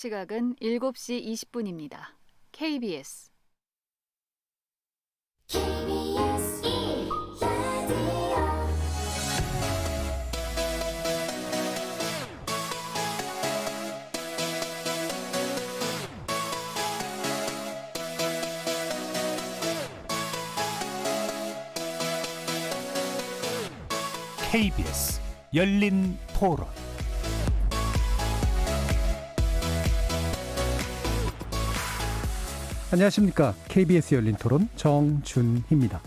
시각은 7시 20분입니다. KBS KBS 열린 토론. 안녕하십니까. KBS 열린 토론 정준희입니다.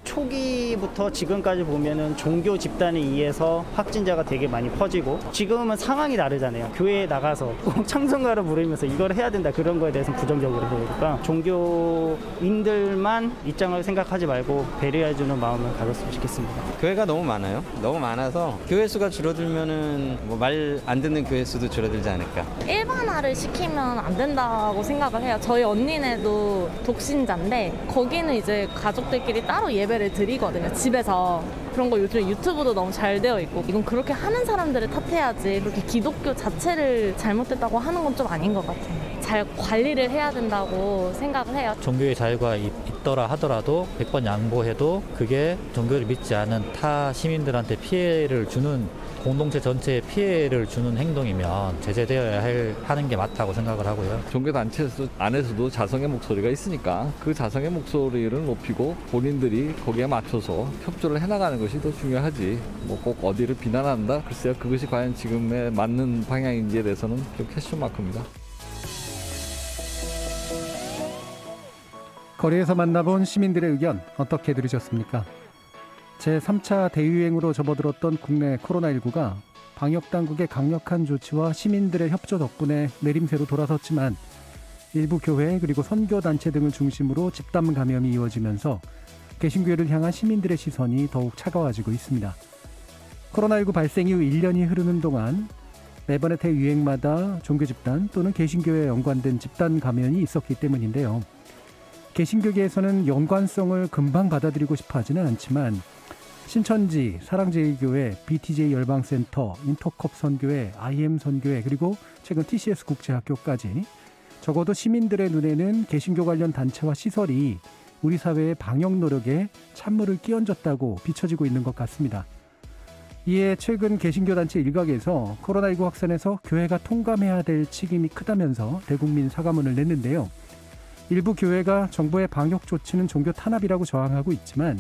초기부터 지금까지 보면은 종교 집단에 의해서 확진자가 되게 많이 퍼지고, 지금은 상황이 다르잖아요. 교회에 나가서 꼭 찬송가를 부르면서 이걸 해야 된다, 그런 거에 대해서는 부정적으로 보니까 종교인들만 입장을 생각하지 말고 배려해주는 마음을 가졌으면 좋겠습니다. 교회가 너무 많아요. 너무 많아서 교회 수가 줄어들면은 말 안 듣는 교회 수도 줄어들지 않을까. 일반화를 시키면 안 된다고 생각을 해요. 저희 언니네도 독신자인데 거기는 이제 가족들끼리 따로 예배를 드리거든요, 집에서. 그런 거 요즘 유튜브도 너무 잘 되어 있고, 이건 그렇게 하는 사람들을 탓해야지 그렇게 기독교 자체를 잘못됐다고 하는 건 좀 아닌 것 같아요. 잘 관리를 해야 된다고 생각을 해요. 종교의 자유가 있더라 하더라도 100번 양보해도 그게 종교를 믿지 않은 타 시민들한테 피해를 주는, 공동체 전체에 피해를 주는 행동이면 제재되어야 하는 게 맞다고 생각을 하고요. 종교단체 안에서도 자성의 목소리가 있으니까 그 자성의 목소리를 높이고 본인들이 거기에 맞춰서 협조를 해나가는 것이 더 중요하지, 꼭 어디를 비난한다? 글쎄요, 그것이 과연 지금에 맞는 방향인지에 대해서는 좀 퀘스천 마크입니다. 거리에서 만나본 시민들의 의견 어떻게 들으셨습니까? 제3차 대유행으로 접어들었던 국내 코로나19가 방역당국의 강력한 조치와 시민들의 협조 덕분에 내림세로 돌아섰지만, 일부 교회 그리고 선교단체 등을 중심으로 집단 감염이 이어지면서 개신교를 향한 시민들의 시선이 더욱 차가워지고 있습니다. 코로나19 발생 이후 1년이 흐르는 동안 매번의 대유행마다 종교집단 또는 개신교에 연관된 집단 감염이 있었기 때문인데요. 개신교계에서는 연관성을 금방 받아들이고 싶어 하지는 않지만, 신천지, 사랑제일교회, BTJ 열방센터, 인터컵 선교회, IM 선교회, 그리고 최근 TCS 국제학교까지 적어도 시민들의 눈에는 개신교 관련 단체와 시설이 우리 사회의 방역 노력에 찬물을 끼얹었다고 비춰지고 있는 것 같습니다. 이에 최근 개신교 단체 일각에서 코로나19 확산에서 교회가 통감해야 될 책임이 크다면서 대국민 사과문을 냈는데요. 일부 교회가 정부의 방역 조치는 종교 탄압이라고 저항하고 있지만,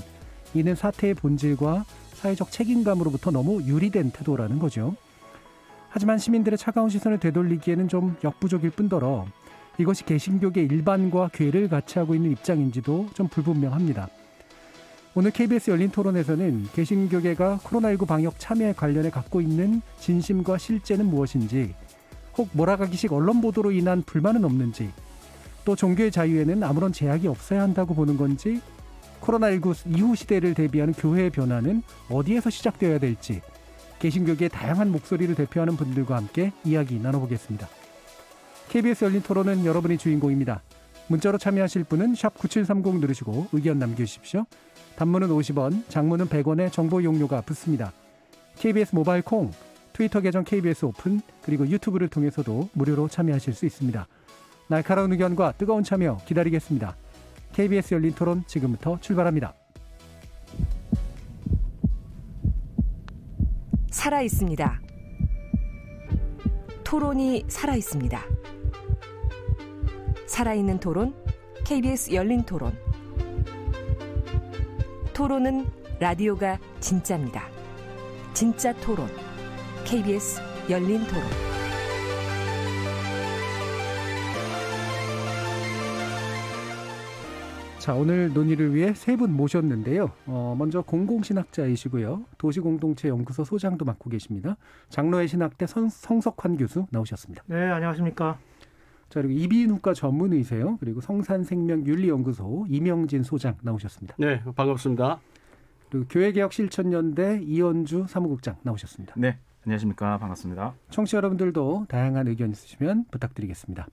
이는 사태의 본질과 사회적 책임감으로부터 너무 유리된 태도라는 거죠. 하지만 시민들의 차가운 시선을 되돌리기에는 좀 역부족일 뿐더러 이것이 개신교계 일반과 괴를 같이 하고 있는 입장인지도 좀 불분명합니다. 오늘 KBS 열린 토론에서는 개신교계가 코로나19 방역 참여에 관련해 갖고 있는 진심과 실제는 무엇인지, 혹 몰아가기식 언론 보도로 인한 불만은 없는지, 또 종교의 자유에는 아무런 제약이 없어야 한다고 보는 건지, 코로나19 이후 시대를 대비하는 교회의 변화는 어디에서 시작되어야 될지, 개신교계의 다양한 목소리를 대표하는 분들과 함께 이야기 나눠보겠습니다. KBS 열린 토론은 여러분이 주인공입니다. 문자로 참여하실 분은 샵 9730 누르시고 의견 남겨주십시오. 단문은 50원, 장문은 100원의 정보 이용료가 붙습니다. KBS 모바일 콩, 트위터 계정 KBS 오픈, 그리고 유튜브를 통해서도 무료로 참여하실 수 있습니다. 날카로운 의견과 뜨거운 참여 기다리겠습니다. KBS 열린 토론 지금부터 출발합니다. 살아있습니다. 토론이 살아있습니다. 살아있는 토론, KBS 열린 토론. 토론은 라디오가 진짜입니다. 진짜 토론, KBS 열린 토론. 자, 오늘 논의를 위해 세 분 모셨는데요. 먼저 공공신학자이시고요. 도시공동체연구소 소장도 맡고 계십니다. 장로의 신학대 성석환 교수 나오셨습니다. 네, 안녕하십니까. 자, 그리고 이비인후과 전문의세요. 그리고 성산생명윤리연구소 이명진 소장 나오셨습니다. 네, 반갑습니다. 그리고 교회개혁실천연대 이현주 사무국장 나오셨습니다. 네, 안녕하십니까. 반갑습니다. 청취자 여러분들도 다양한 의견 있으시면 부탁드리겠습니다.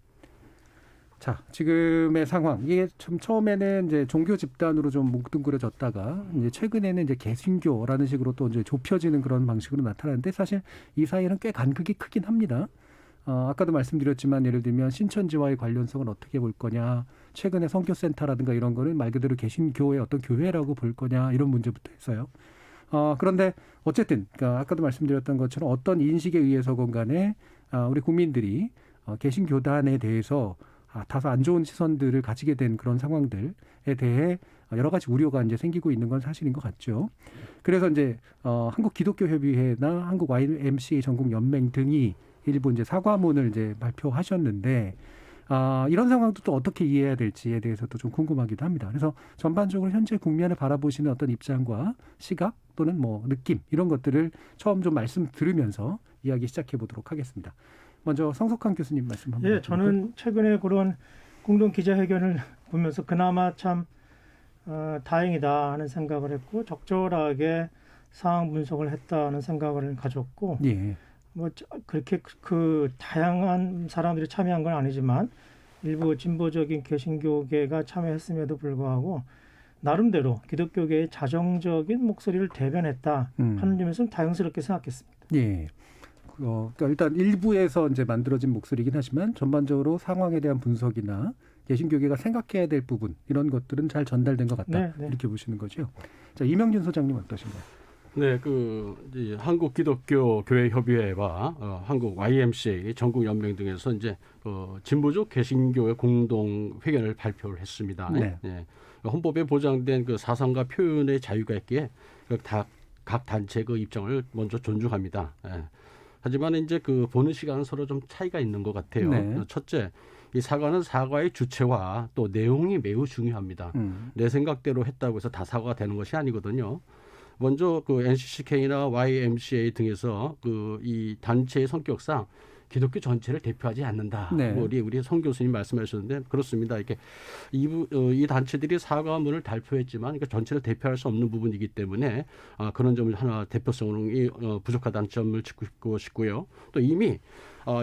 자, 지금의 상황. 이게 참 처음에는 이제 종교 집단으로 좀 뭉뚱그려졌다가 이제 최근에는 이제 개신교라는 식으로 또 이제 좁혀지는 그런 방식으로 나타나는데 사실 이 사이에는 꽤 간극이 크긴 합니다. 아까도 말씀드렸지만 예를 들면 신천지와의 관련성은 어떻게 볼 거냐, 최근에 선교센터라든가 이런 거는 말 그대로 개신교의 어떤 교회라고 볼 거냐 이런 문제부터 해서요. 그런데 어쨌든 그러니까 아까도 말씀드렸던 것처럼 어떤 인식에 의해서건 간에 우리 국민들이 개신교단에 대해서 다소 안 좋은 시선들을 가지게 된 그런 상황들에 대해 여러 가지 우려가 이제 생기고 있는 건 사실인 것 같죠. 그래서 이제 한국기독교협의회나 한국 YMCA 전국연맹 등이 일부 이제 사과문을 이제 발표하셨는데 이런 상황도 또 어떻게 이해해야 될지에 대해서도 좀 궁금하기도 합니다. 그래서 전반적으로 현재 국면을 바라보시는 어떤 입장과 시각 또는 뭐 느낌 이런 것들을 처음 좀 말씀 들으면서 이야기 시작해 보도록 하겠습니다. 먼저 성석환 교수님 말씀 한번. 예, 저는 최근에 그런 공동 기자회견을 보면서 그나마 참 다행이다 하는 생각을 했고 적절하게 상황 분석을 했다는 생각을 가졌고 예. 뭐 그렇게 그 다양한 사람들이 참여한 건 아니지만 일부 진보적인 개신교계가 참여했음에도 불구하고 나름대로 기독교계의 자정적인 목소리를 대변했다 하는 점에서는 다행스럽게 생각했습니다. 예. 그러니까 일단 일부에서 이제 만들어진 목소리이긴 하지만 전반적으로 상황에 대한 분석이나 개신교계가 생각해야 될 부분 이런 것들은 잘 전달된 것 같다. 네. 이렇게 보시는 거죠. 자, 이명준 소장님 어떠신가요? 네, 이제 한국 기독교 교회 협의회와 한국 YMCA 전국 연맹 등에서 이제 진보적 개신교의 공동 회견을 발표를 했습니다. 네. 네. 헌법에 보장된 그 사상과 표현의 자유가 있기에 각 단체 그 입장을 먼저 존중합니다. 네. 하지만 이제 보는 시간은 서로 좀 차이가 있는 것 같아요. 네. 첫째, 이 사과는 사과의 주체와 또 내용이 매우 중요합니다. 내 생각대로 했다고 해서 다 사과가 되는 것이 아니거든요. 먼저 NCCK나 YMCA 등에서 이 단체의 성격상 기독교 전체를 대표하지 않는다. 네. 우리 송 교수님 말씀하셨는데 그렇습니다. 이렇게 이 단체들이 사과문을 발표했지만 그러니까 전체를 대표할 수 없는 부분이기 때문에 그런 점을 하나 대표성이 부족하다는 점을 짚고 싶고요. 또 이미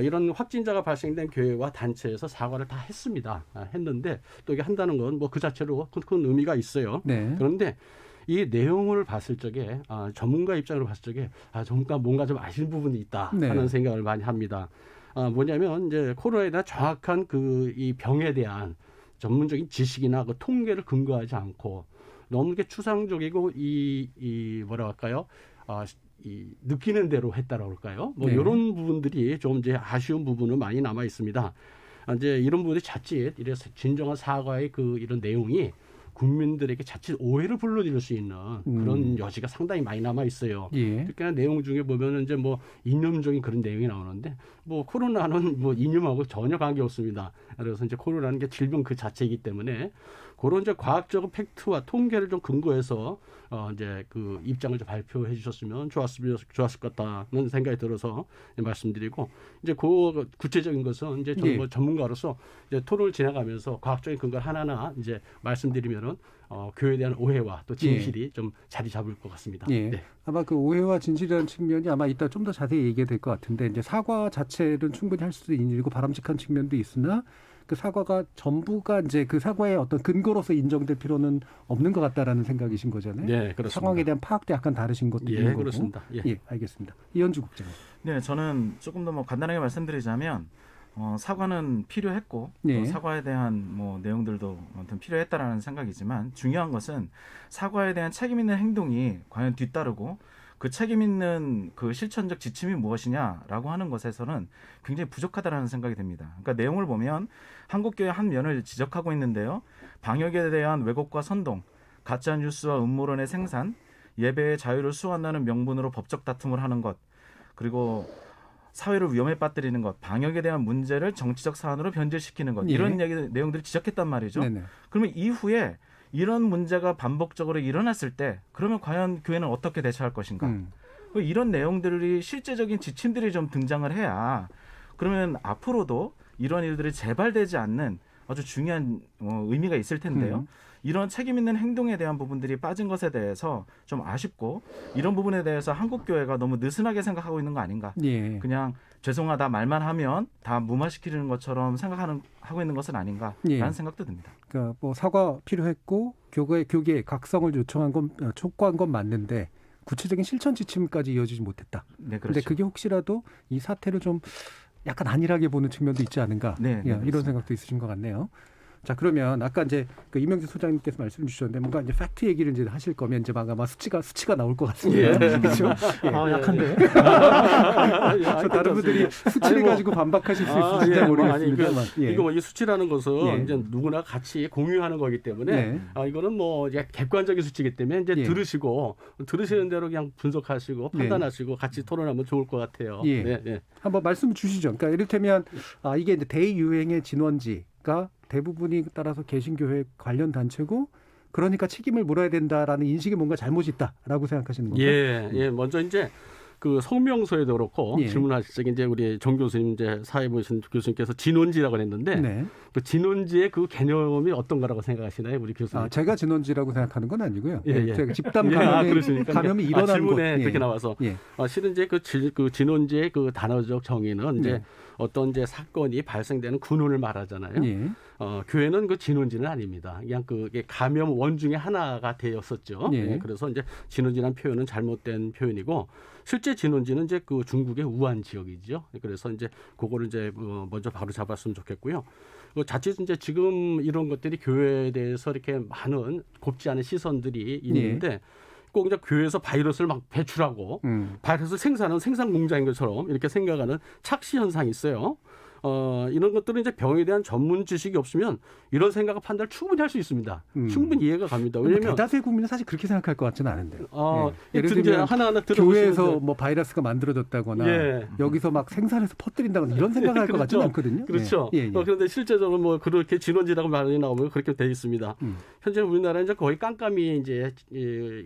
이런 확진자가 발생된 교회와 단체에서 사과를 다 했습니다. 했는데 또 이게 한다는 건 뭐 그 자체로 큰 의미가 있어요. 네. 그런데 이 내용을 봤을 적에 전문가 입장으로 봤을 적에 전문가 뭔가 좀 아시는 부분이 있다 하는 네. 생각을 많이 합니다. 뭐냐면 이제 코로나에 대한 정확한 이 병에 대한 전문적인 지식이나 그 통계를 근거하지 않고 너무 이렇게 추상적이고 뭐라 할까요? 이 느끼는 대로 했다라고 할까요? 뭐 네. 이런 부분들이 좀 이제 아쉬운 부분은 많이 남아 있습니다. 이제 이런 부분이 자칫 이래서 진정한 사과의 이런 내용이 국민들에게 자칫 오해를 불러일으킬 수 있는 그런 여지가 상당히 많이 남아 있어요. 예. 특히나 내용 중에 보면은 이제 뭐 이념적인 그런 내용이 나오는데 뭐 코로나는 뭐 이념하고 전혀 관계 없습니다. 그래서 이제 코로나는 게 질병 그 자체이기 때문에 그런 이제 과학적 팩트와 통계를 좀 근거해서 이제 입장을 좀 발표해 주셨으면 좋았을 것 같다는 생각이 들어서 말씀드리고 이제 구체적인 것은 이제 좀 뭐 전문가로서 이제 토론을 지나가면서 과학적인 근거를 하나하나 이제 말씀드리면은 교회에 대한 오해와 또 진실이 좀 자리 잡을 것 같습니다. 예. 네. 아마 그 오해와 진실이라는 측면이 아마 이따 좀 더 자세히 얘기가 될 것 같은데 이제 사과 자체는 충분히 할 수도 있는 일이고 바람직한 측면도 있으나 그 사과가 전부가 이제 그 사과의 어떤 근거로서 인정될 필요는 없는 것 같다라는 생각이신 거잖아요. 네, 그렇습니다. 상황에 대한 파악도 약간 다르신 것도 있는 거고. 그렇습니다. 예, 알겠습니다. 이현주 국장님. 네, 저는 조금 더 뭐 간단하게 말씀드리자면 사과는 필요했고 네. 또 사과에 대한 뭐 내용들도 아무튼 필요했다라는 생각이지만 중요한 것은 사과에 대한 책임 있는 행동이 과연 뒤따르고 그 책임 있는 그 실천적 지침이 무엇이냐라고 하는 것에서는 굉장히 부족하다라는 생각이 듭니다. 그러니까 내용을 보면 한국교회 한 면을 지적하고 있는데요. 방역에 대한 왜곡과 선동, 가짜 뉴스와 음모론의 생산, 예배의 자유를 수호한다는 명분으로 법적 다툼을 하는 것, 그리고 사회를 위험에 빠뜨리는 것, 방역에 대한 문제를 정치적 사안으로 변질시키는 것, 이런 내용들을 지적했단 말이죠. 네네. 그러면 이후에 이런 문제가 반복적으로 일어났을 때 그러면 과연 교회는 어떻게 대처할 것인가? 이런 내용들이 실제적인 지침들이 좀 등장을 해야 그러면 앞으로도 이런 일들이 재발되지 않는 아주 중요한 의미가 있을 텐데요. 이런 책임 있는 행동에 대한 부분들이 빠진 것에 대해서 좀 아쉽고 이런 부분에 대해서 한국교회가 너무 느슨하게 생각하고 있는 거 아닌가. 예. 그냥 죄송하다 말만 하면 다 무마시키는 것처럼 하고 있는 것은 아닌가라는 생각도 듭니다. 그러니까 뭐 사과 필요했고 교계의 각성을 촉구한 건 맞는데 구체적인 실천 지침까지 이어지지 못했다. 네, 그렇죠. 그런데 그게 혹시라도 이 사태를 좀 약간 안일하게 보는 측면도 있지 않은가 네, 네, 이런 그렇습니다. 생각도 있으신 것 같네요. 자, 그러면 아까 이제 그 이명주 소장님께서 말씀 주셨는데 뭔가 이제 팩트 얘기를 이제 하실 거면 이제 아마 수치가 나올 것 같습니다. 그렇죠? 아, 약한데. 그래서 다른 분들이 수치를 가지고 반박하실 수 있을지 모르겠습니다만. 이거 뭐 이 수치라는 것은 예. 이제 누구나 같이 공유하는 거기 때문에 네. 이거는 뭐 이제 객관적인 수치이기 때문에 이제 예. 들으시는 대로 그냥 분석하시고 판단하시고 같이 토론하면 좋을 것 같아요. 예. 네, 네. 한번 말씀 주시죠. 그러니까 이를테면 이게 이제 대유행의 진원지가 대부분이 따라서 개신교회 관련 단체고 그러니까 책임을 물어야 된다라는 인식에 뭔가 잘못이 있다라고 생각하시는 건가요? 예. 먼저 이제 그 성명서에도 그렇고 예. 질문하실 때 이제 우리 정 교수님 이제 사회 보신 교수님께서 진원지라고 했는데 네. 그 진원지의 그 개념이 어떤 거라고 생각하시나요, 우리 교수님? 제가 진원지라고 생각하는 건 아니고요. 예. 제가 집단 그러시니까. 감염이 일어난 질문에 곳. 그렇게 나와서 예. 실은 이제 그 진원지의 그 단어적 정의는 이제 네. 어떤 이제 사건이 발생되는 군원을 말하잖아요. 예. 교회는 그 진원지는 아닙니다. 그냥 그게 감염 원 중에 하나가 되었었죠. 예. 그래서 이제 진원지라는 표현은 잘못된 표현이고 실제 진원지는 이제 그 중국의 우한 지역이죠. 그래서 이제 그거를 이제 먼저 바로 잡았으면 좋겠고요. 자칫 이제 지금 이런 것들이 교회에 대해서 이렇게 많은 곱지 않은 시선들이 있는데 꼭 이제 교회에서 바이러스를 막 배출하고 바이러스 생산은 생산 공장인 것처럼 이렇게 생각하는 착시 현상이 있어요. 이런 것들은 이제 병에 대한 전문 지식이 없으면 이런 생각과 판단을 충분히 할 수 있습니다. 충분히 이해가 갑니다. 왜냐하면 대다수의 국민은 사실 그렇게 생각할 것 같지는 않은데요. 예를 이제 들면 하나하나 교회에서 뭐 바이러스가 만들어졌다거나 예. 여기서 막 생산해서 퍼뜨린다거나 이런 생각할 것 같지는 않거든요. 그렇죠. 예. 그런데 실제적으로 뭐 그렇게 진원지라고 말이 나오면 그렇게 돼 있습니다. 현재 우리나라는 이제 거의 깜깜이 이제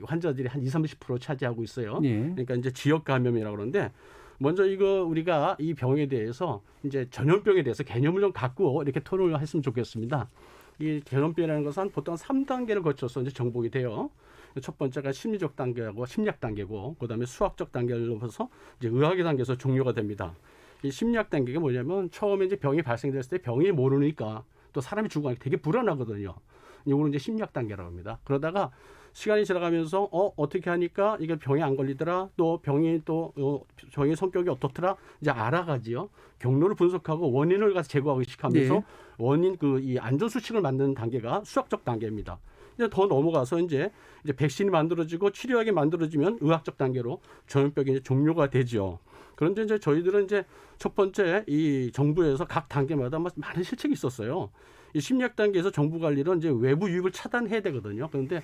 환자들이 한 20-30% 차지하고 있어요. 예. 그러니까 이제 지역 감염이라고 그러는데 먼저 이거 우리가 이 병에 대해서 이제 전염병에 대해서 개념을 좀 갖고 이렇게 토론을 했으면 좋겠습니다. 이 전염병이라는 것은 보통 3단계를 거쳐서 이제 정복이 돼요. 첫 번째가 심리적 단계하고 심리학 단계고, 그다음에 수학적 단계를 넘어서 이제 의학의 단계에서 종료가 됩니다. 이 심리학 단계가 뭐냐면 처음에 이제 병이 발생됐을 때 병이 모르니까 또 사람이 죽어가니까 되게 불안하거든요. 이거는 이제 심리학 단계라고 합니다. 그러다가 시간이 지나가면서 어떻게 하니까 이게 병이 안 걸리더라. 또 병이 병의 성격이 어떻더라. 이제 알아가지요. 경로를 분석하고 원인을 가서 제거하기 시작하면서 네. 원인 이 안전 수칙을 만드는 단계가 수학적 단계입니다. 이제 더 넘어가서 이제 백신이 만들어지고 치료약이 만들어지면 의학적 단계로 전염병이 이제 종료가 되죠. 그런데 이제 저희들은 이제 첫 번째 이 정부에서 각 단계마다 많은 실책이 있었어요. 이 심리학 단계에서 정부 관리는 이제 외부 유입을 차단해야 되거든요. 그런데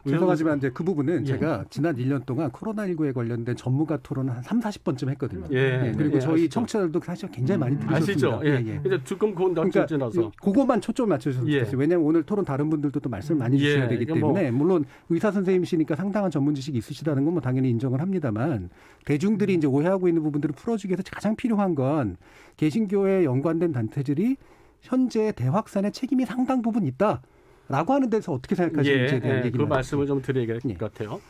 죄송하지만 이제 그 부분은 예. 제가 지난 1년 동안 코로나19에 관련된 전문가 토론을 한 30-40번쯤 했거든요. 그리고 예, 저희 아시죠? 청취자들도 사실 굉장히 많이 들으셨습니다. 아시죠? 예. 이제 지금 그건 그러니까 지나서 그거만 초점 맞춰주셨으면 좋겠어요. 왜냐하면 오늘 토론 다른 분들도 또 말씀을 많이 주셔야 되기 때문에 물론 의사 선생님이시니까 상당한 전문 지식이 있으시다는 건 뭐 당연히 인정을 합니다만 대중들이 이제 오해하고 있는 부분들을 풀어주기 위해서 가장 필요한 건 개신교에 연관된 단체들이 현재 대확산의 책임이 상당 부분 있다라고 하는 데서 어떻게 생각하시는지에 대한 얘기를 그 말씀을 좀 드려야 될 것 같아요.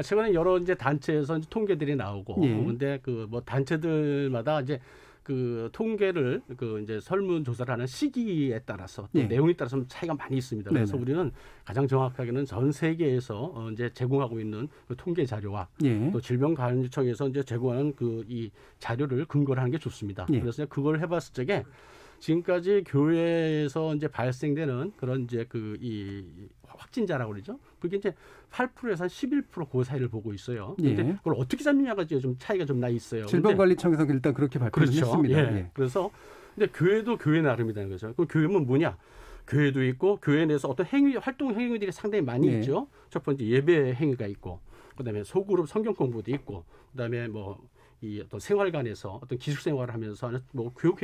최근에 여러 이제 단체에서 이제 통계들이 나오고, 근데 그 뭐 단체들마다 이제 그 통계를 이제 설문조사를 하는 시기에 따라서 또 내용에 따라서 차이가 많이 있습니다. 그래서 우리는 가장 정확하게는 전 세계에서 이제 제공하고 있는 그 통계 자료와 또 질병관리청에서 이제 제공하는 이 자료를 근거로 하는 게 좋습니다. 그래서 그걸 해봤을 적에 지금까지 교회에서 이제 발생되는 그런 이제 이 확진자라고 그러죠. 그게 이제 8%에서 한 11% 그 사이를 보고 있어요. 그런데 그걸 어떻게 잡느냐가 좀 차이가 좀 나 있어요. 질병관리청에서 일단 그렇게 발표를 했습니다. 그래서 근데 교회도 교회 나름이라는 거죠. 그 교회는 뭐냐? 교회도 있고 교회 내에서 어떤 활동 행위들이 상당히 많이 있죠. 첫 번째 예배 행위가 있고, 그다음에 소그룹 성경 공부도 있고, 그다음에 이 어떤 생활관에서 어떤 기숙 생활을 하면서 하는 교육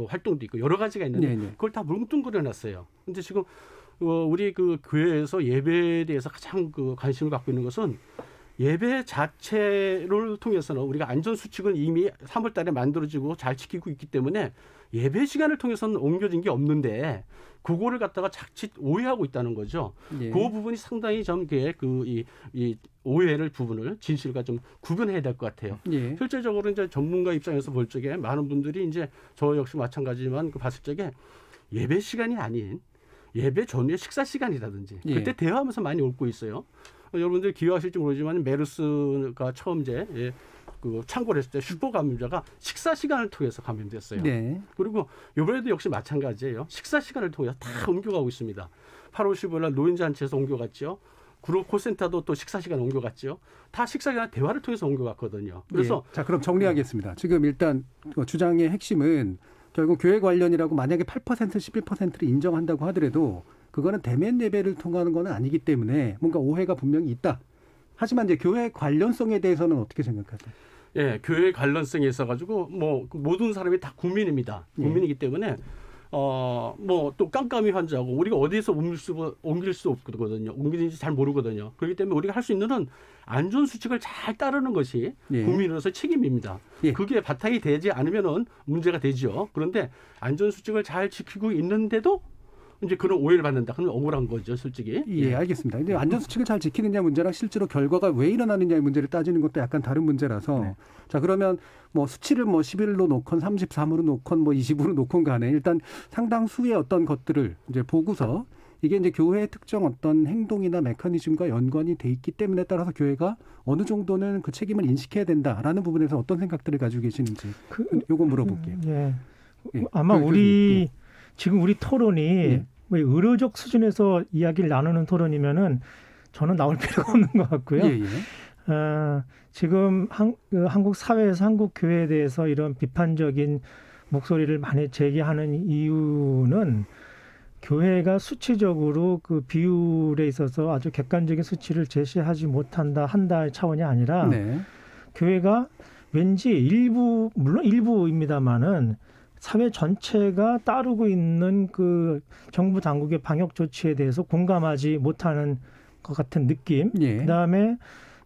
활동도 있고 여러 가지가 있는데 그걸 다 뭉뚱그려놨어요. 근데 지금 우리 그 교회에서 예배에 대해서 가장 관심을 갖고 있는 것은 예배 자체를 통해서는 우리가 안전 수칙은 이미 3월 달에 만들어지고 잘 지키고 있기 때문에 예배 시간을 통해서는 옮겨진 게 없는데 그거를 갖다가 자칫 오해하고 있다는 거죠. 그 부분이 상당히 좀 이 오해를 부분을 진실과 좀 구분해야 될 것 같아요. 실제적으로 이제 전문가 입장에서 볼 적에 많은 분들이 이제 저 역시 마찬가지지만 봤을 적에 예배 시간이 아닌 예배 전후의 식사 시간이라든지 그때 대화하면서 많이 옮고 있어요. 여러분들 기억하실지 모르지만 메르스가 처음 그 참고를 했을 때 슈퍼 감염자가 식사 시간을 통해서 감염됐어요. 네. 그리고 이번에도 역시 마찬가지예요. 식사 시간을 통해서 다 옮겨가고 있습니다. 8월 15일 날 노인잔치에서 옮겨갔죠. 구로 콜센터도 또 식사 시간 옮겨갔죠. 다 식사 시간 대화를 통해서 옮겨갔거든요. 그래서 자, 그럼 정리하겠습니다. 지금 일단 주장의 핵심은 결국 교회 관련이라고 만약에 8% 11%를 인정한다고 하더라도 그거는 대면 예배를 통하는 건 아니기 때문에 뭔가 오해가 분명히 있다. 하지만 이제 교회 관련성에 대해서는 어떻게 생각하세요? 예, 교회 관련성이 있어가지고 뭐 모든 사람이 다 국민입니다. 국민이기 때문에 뭐 또 깜깜이 환자고 우리가 어디서 옮길 수 없거든요. 옮기는지 잘 모르거든요. 그렇기 때문에 우리가 할 수 있는 건 안전 수칙을 잘 따르는 것이 국민으로서 책임입니다. 그게 바탕이 되지 않으면은 문제가 되죠. 그런데 안전 수칙을 잘 지키고 있는데도 이제 그런 오해를 받는다. 그러면 억울한 거죠, 솔직히. 예, 알겠습니다. 근데 안전수칙을 잘 지키느냐 문제랑 실제로 결과가 왜 일어나느냐의 문제를 따지는 것도 약간 다른 문제라서 자, 그러면 뭐 수치를 뭐 11로 놓건 33으로 놓건 뭐 20으로 놓건 간에 일단 상당수의 어떤 것들을 이제 보고서 이게 이제 교회의 특정 어떤 행동이나 메커니즘과 연관이 돼 있기 때문에 따라서 교회가 어느 정도는 그 책임을 인식해야 된다라는 부분에서 어떤 생각들을 가지고 계시는지 요거 물어볼게요. 아마 지금 우리 토론이 뭐 의료적 수준에서 이야기를 나누는 토론이면은 저는 나올 필요가 없는 것 같고요. 지금 한국 사회에서 한국 교회에 대해서 이런 비판적인 목소리를 많이 제기하는 이유는 교회가 수치적으로 그 비율에 있어서 아주 객관적인 수치를 제시하지 한다의 차원이 아니라 교회가 왠지 물론 일부입니다만은 사회 전체가 따르고 있는 그 정부 당국의 방역 조치에 대해서 공감하지 못하는 것 같은 느낌. 그다음에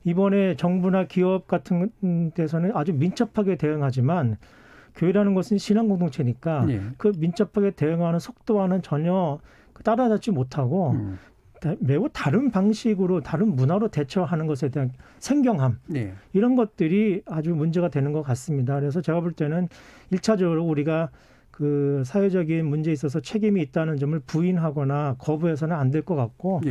이번에 정부나 기업 같은 데서는 아주 민첩하게 대응하지만 교회라는 것은 신앙 공동체니까 그 민첩하게 대응하는 속도와는 전혀 따라잡지 못하고 매우 다른 방식으로 다른 문화로 대처하는 것에 대한 생경함 이런 것들이 아주 문제가 되는 것 같습니다. 그래서 제가 볼 때는 1차적으로 우리가 그 사회적인 문제에 있어서 책임이 있다는 점을 부인하거나 거부해서는 안 될 것 같고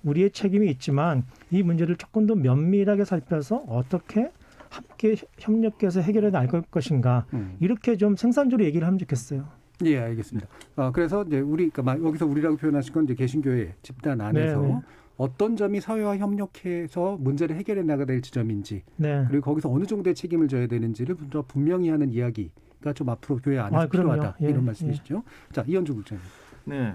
우리의 책임이 있지만 이 문제를 조금 더 면밀하게 살펴서 어떻게 함께 협력해서 해결해 나갈 것인가 이렇게 좀 생산적으로 얘기를 하면 좋겠어요. 예, 알겠습니다. 그래서 이제 그러니까 여기서 우리라고 표현하신 건 이제 개신교회 집단 안에서 어떤 점이 사회와 협력해서 문제를 해결해 나가야 될 지점인지 그리고 거기서 어느 정도의 책임을 져야 되는지를 더 분명히 하는 이야기가 좀 앞으로 교회 안에서 필요하다 이런 말씀이시죠. 자, 이현주 국장님. 네,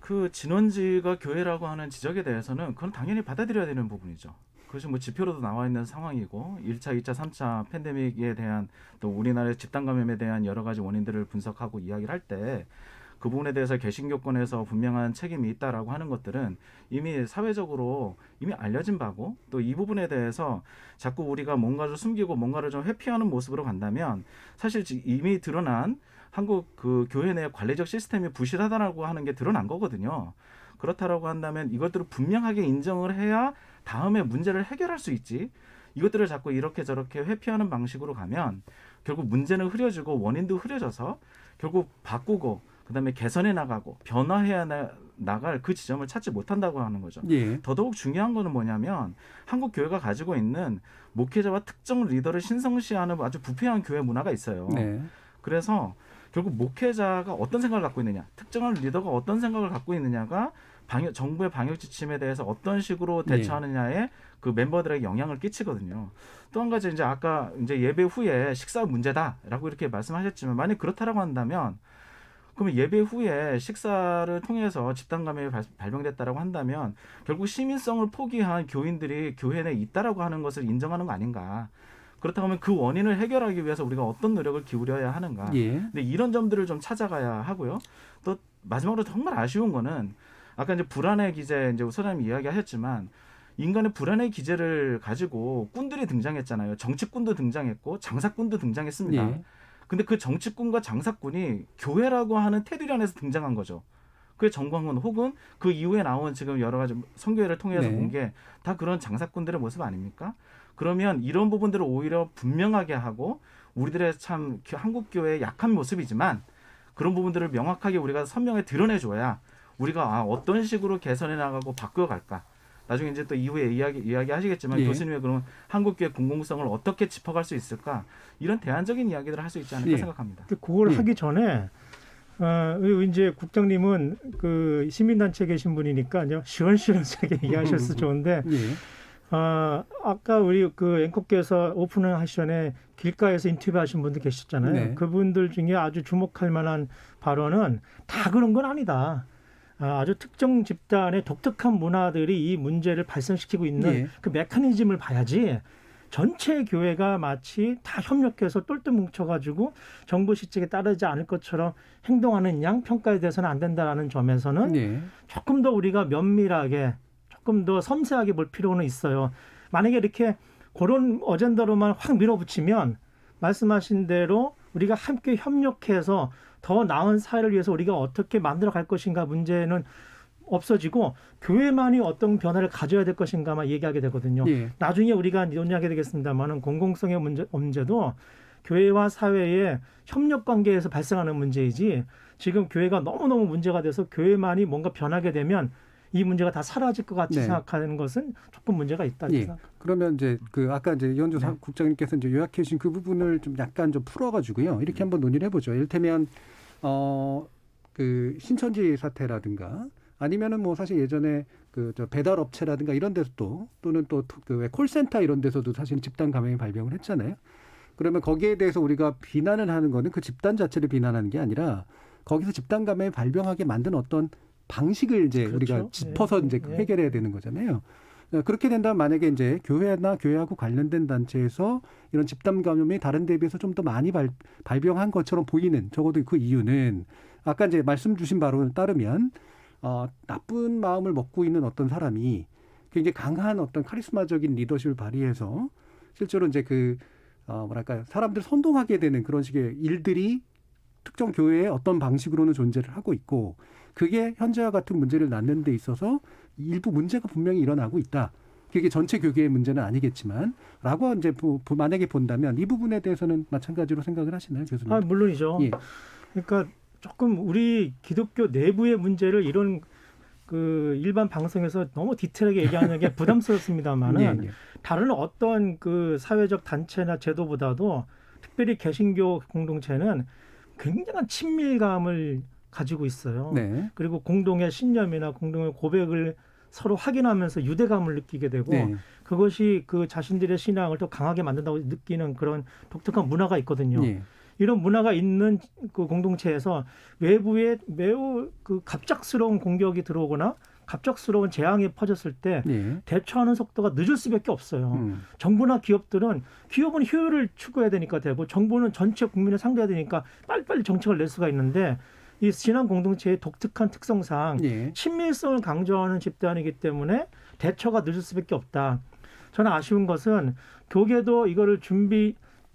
그 진원지가 교회라고 하는 지적에 대해서는 그건 당연히 받아들여야 되는 부분이죠. 그것이 뭐 지표로도 나와 있는 상황이고 1차, 2차, 3차 팬데믹에 대한 또 우리나라의 집단 감염에 대한 여러 가지 원인들을 분석하고 이야기를 할 때 그 부분에 대해서 개신교권에서 분명한 책임이 있다라고 하는 것들은 이미 사회적으로 이미 알려진 바고 또 이 부분에 대해서 자꾸 우리가 뭔가를 숨기고 뭔가를 좀 회피하는 모습으로 간다면 사실 이미 드러난 한국 그 교회 내 관리적 시스템이 부실하다라고 하는 게 드러난 거거든요. 그렇다라고 한다면 이것들을 분명하게 인정을 해야 다음에 문제를 해결할 수 있지. 이것들을 자꾸 이렇게 저렇게 회피하는 방식으로 가면 결국 문제는 흐려지고 원인도 흐려져서 결국 바꾸고 그다음에 개선해 나가고 변화해야 나갈 그 지점을 찾지 못한다고 하는 거죠. 더더욱 중요한 거는 뭐냐면 한국 교회가 가지고 있는 목회자와 특정 리더를 신성시하는 아주 부패한 교회 문화가 있어요. 그래서 결국 목회자가 어떤 생각을 갖고 있느냐, 특정한 리더가 어떤 생각을 갖고 있느냐가 정부의 방역 지침에 대해서 어떤 식으로 대처하느냐에 그 멤버들에게 영향을 끼치거든요. 또 한 가지 이제 아까 이제 예배 후에 식사 문제다라고 이렇게 말씀하셨지만 만약 그렇다라고 한다면 그러면 예배 후에 식사를 통해서 집단 감염이 발병됐다라고 한다면 결국 시민성을 포기한 교인들이 교회 내에 있다라고 하는 것을 인정하는 거 아닌가? 그렇다고 하면 그 원인을 해결하기 위해서 우리가 어떤 노력을 기울여야 하는가? 근데 이런 점들을 좀 찾아가야 하고요. 또 마지막으로 정말 아쉬운 거는 아까 이제 불안의 기제 이제 소장님 이야기하셨지만 인간의 불안의 기제를 가지고 꾼들이 등장했잖아요. 정치꾼도 등장했고 장사꾼도 등장했습니다. 근데 그 정치꾼과 장사꾼이 교회라고 하는 테두리 안에서 등장한 거죠. 그게 정광훈 혹은 그 이후에 나온 지금 여러 가지 선교회를 통해서 본 게 다 그런 장사꾼들의 모습 아닙니까? 그러면 이런 부분들을 오히려 분명하게 하고 우리들의 참 한국 교회의 약한 모습이지만 그런 부분들을 명확하게 우리가 선명히 드러내줘야 우리가 어떤 식으로 개선해 나가고 바꿔갈까? 나중에 이제 또 이후에 이야기하시겠지만 예. 교수님의 그러면 한국교회 공공성을 어떻게 짚어갈 수 있을까 이런 대안적인 이야기들을 할 수 있지 않을까 예. 생각합니다. 그걸 예. 하기 전에 이제 국장님은 그 시민단체에 계신 분이니까 시원시원하게 얘기하셔서 좋은데 예. 아까 우리 그 앵커께서 오픈을 하시 전에 길가에서 인터뷰하신 분들 계셨잖아요. 네. 그분들 중에 아주 주목할 만한 발언은 다 그런 건 아니다. 아주 특정 집단의 독특한 문화들이 이 문제를 발생시키고 있는 예. 그 메커니즘을 봐야지 전체 교회가 마치 다 협력해서 똘똘 뭉쳐가지고 정부 시책에 따르지 않을 것처럼 행동하는 양 평가에 대해서는 안 된다라는 점에서는 예. 조금 더 우리가 면밀하게 조금 더 섬세하게 볼 필요는 있어요. 만약에 이렇게 그런 어젠다로만 확 밀어붙이면 말씀하신 대로 우리가 함께 협력해서 더 나은 사회를 위해서 우리가 어떻게 만들어 갈 것인가 문제는 없어지고 교회만이 어떤 변화를 가져야 될 것인가만 얘기하게 되거든요. 예. 나중에 우리가 논의하게 되겠습니다만은 공공성의 문제도 교회와 사회의 협력 관계에서 발생하는 문제이지 지금 교회가 너무너무 문제가 돼서 교회만이 뭔가 변하게 되면 이 문제가 다 사라질 것 같이 네. 생각하는 것은 조금 문제가 있다. 예. 그러면 이제 그 아까 이제 이현주 네. 국장님께서 이제 요약해 주신 그 부분을 좀 약간 좀 풀어가지고요. 이렇게 한번 논의를 해보죠. 이를테면 그 신천지 사태라든가 아니면은 뭐 사실 예전에 그 저 배달 업체라든가 이런 데서도 또는 또 그 콜센터 이런 데서도 사실 집단 감염이 발병을 했잖아요. 그러면 거기에 대해서 우리가 비난을 하는 거는 그 집단 자체를 비난하는 게 아니라 거기서 집단 감염이 발병하게 만든 어떤 방식을 이제 그렇죠. 우리가 짚어서 예. 이제 예. 해결해야 되는 거잖아요. 그렇게 된다면 만약에 이제 교회나 교회하고 관련된 단체에서 이런 집단 감염이 다른 데에 비해서 좀 더 많이 발병한 것처럼 보이는 적어도 그 이유는 아까 이제 말씀 주신 바로 따르면 나쁜 마음을 먹고 있는 어떤 사람이 굉장히 강한 어떤 카리스마적인 리더십을 발휘해서 실제로 이제 그 뭐랄까요 사람들 선동하게 되는 그런 식의 일들이 특정 교회의 어떤 방식으로는 존재를 하고 있고 그게 현재와 같은 문제를 낳는 데 있어서 일부 문제가 분명히 일어나고 있다. 그게 전체 교계의 문제는 아니겠지만 라고 이제 만약에 본다면 이 부분에 대해서는 마찬가지로 생각을 하시나요, 교수님? 물론이죠. 예. 그러니까 조금 우리 기독교 내부의 문제를 이런 그 일반 방송에서 너무 디테일하게 얘기하는 게 부담스럽습니다만은 예. 다른 어떤 그 사회적 단체나 제도보다도 특별히 개신교 공동체는 굉장한 친밀감을 가지고 있어요. 네. 그리고 공동의 신념이나 공동의 고백을 서로 확인하면서 유대감을 느끼게 되고 네. 그것이 그 자신들의 신앙을 더 강하게 만든다고 느끼는 그런 독특한 문화가 있거든요. 예. 이런 문화가 있는 그 공동체에서 외부에 매우 그 갑작스러운 공격이 들어오거나 갑작스러운 재앙이 퍼졌을 때 예. 대처하는 속도가 늦을 수밖에 없어요. 정부나 기업은 효율을 추구해야 되니까 되고 정부는 전체 국민을 상대해야 되니까 빨리빨리 정책을 낼 수가 있는데 이 신앙 공동체의 독특한 특성상 예. 친밀성을 강조하는 집단이기 때문에 대처가 늦을 수밖에 없다. 저는 아쉬운 것은 교계도 이거를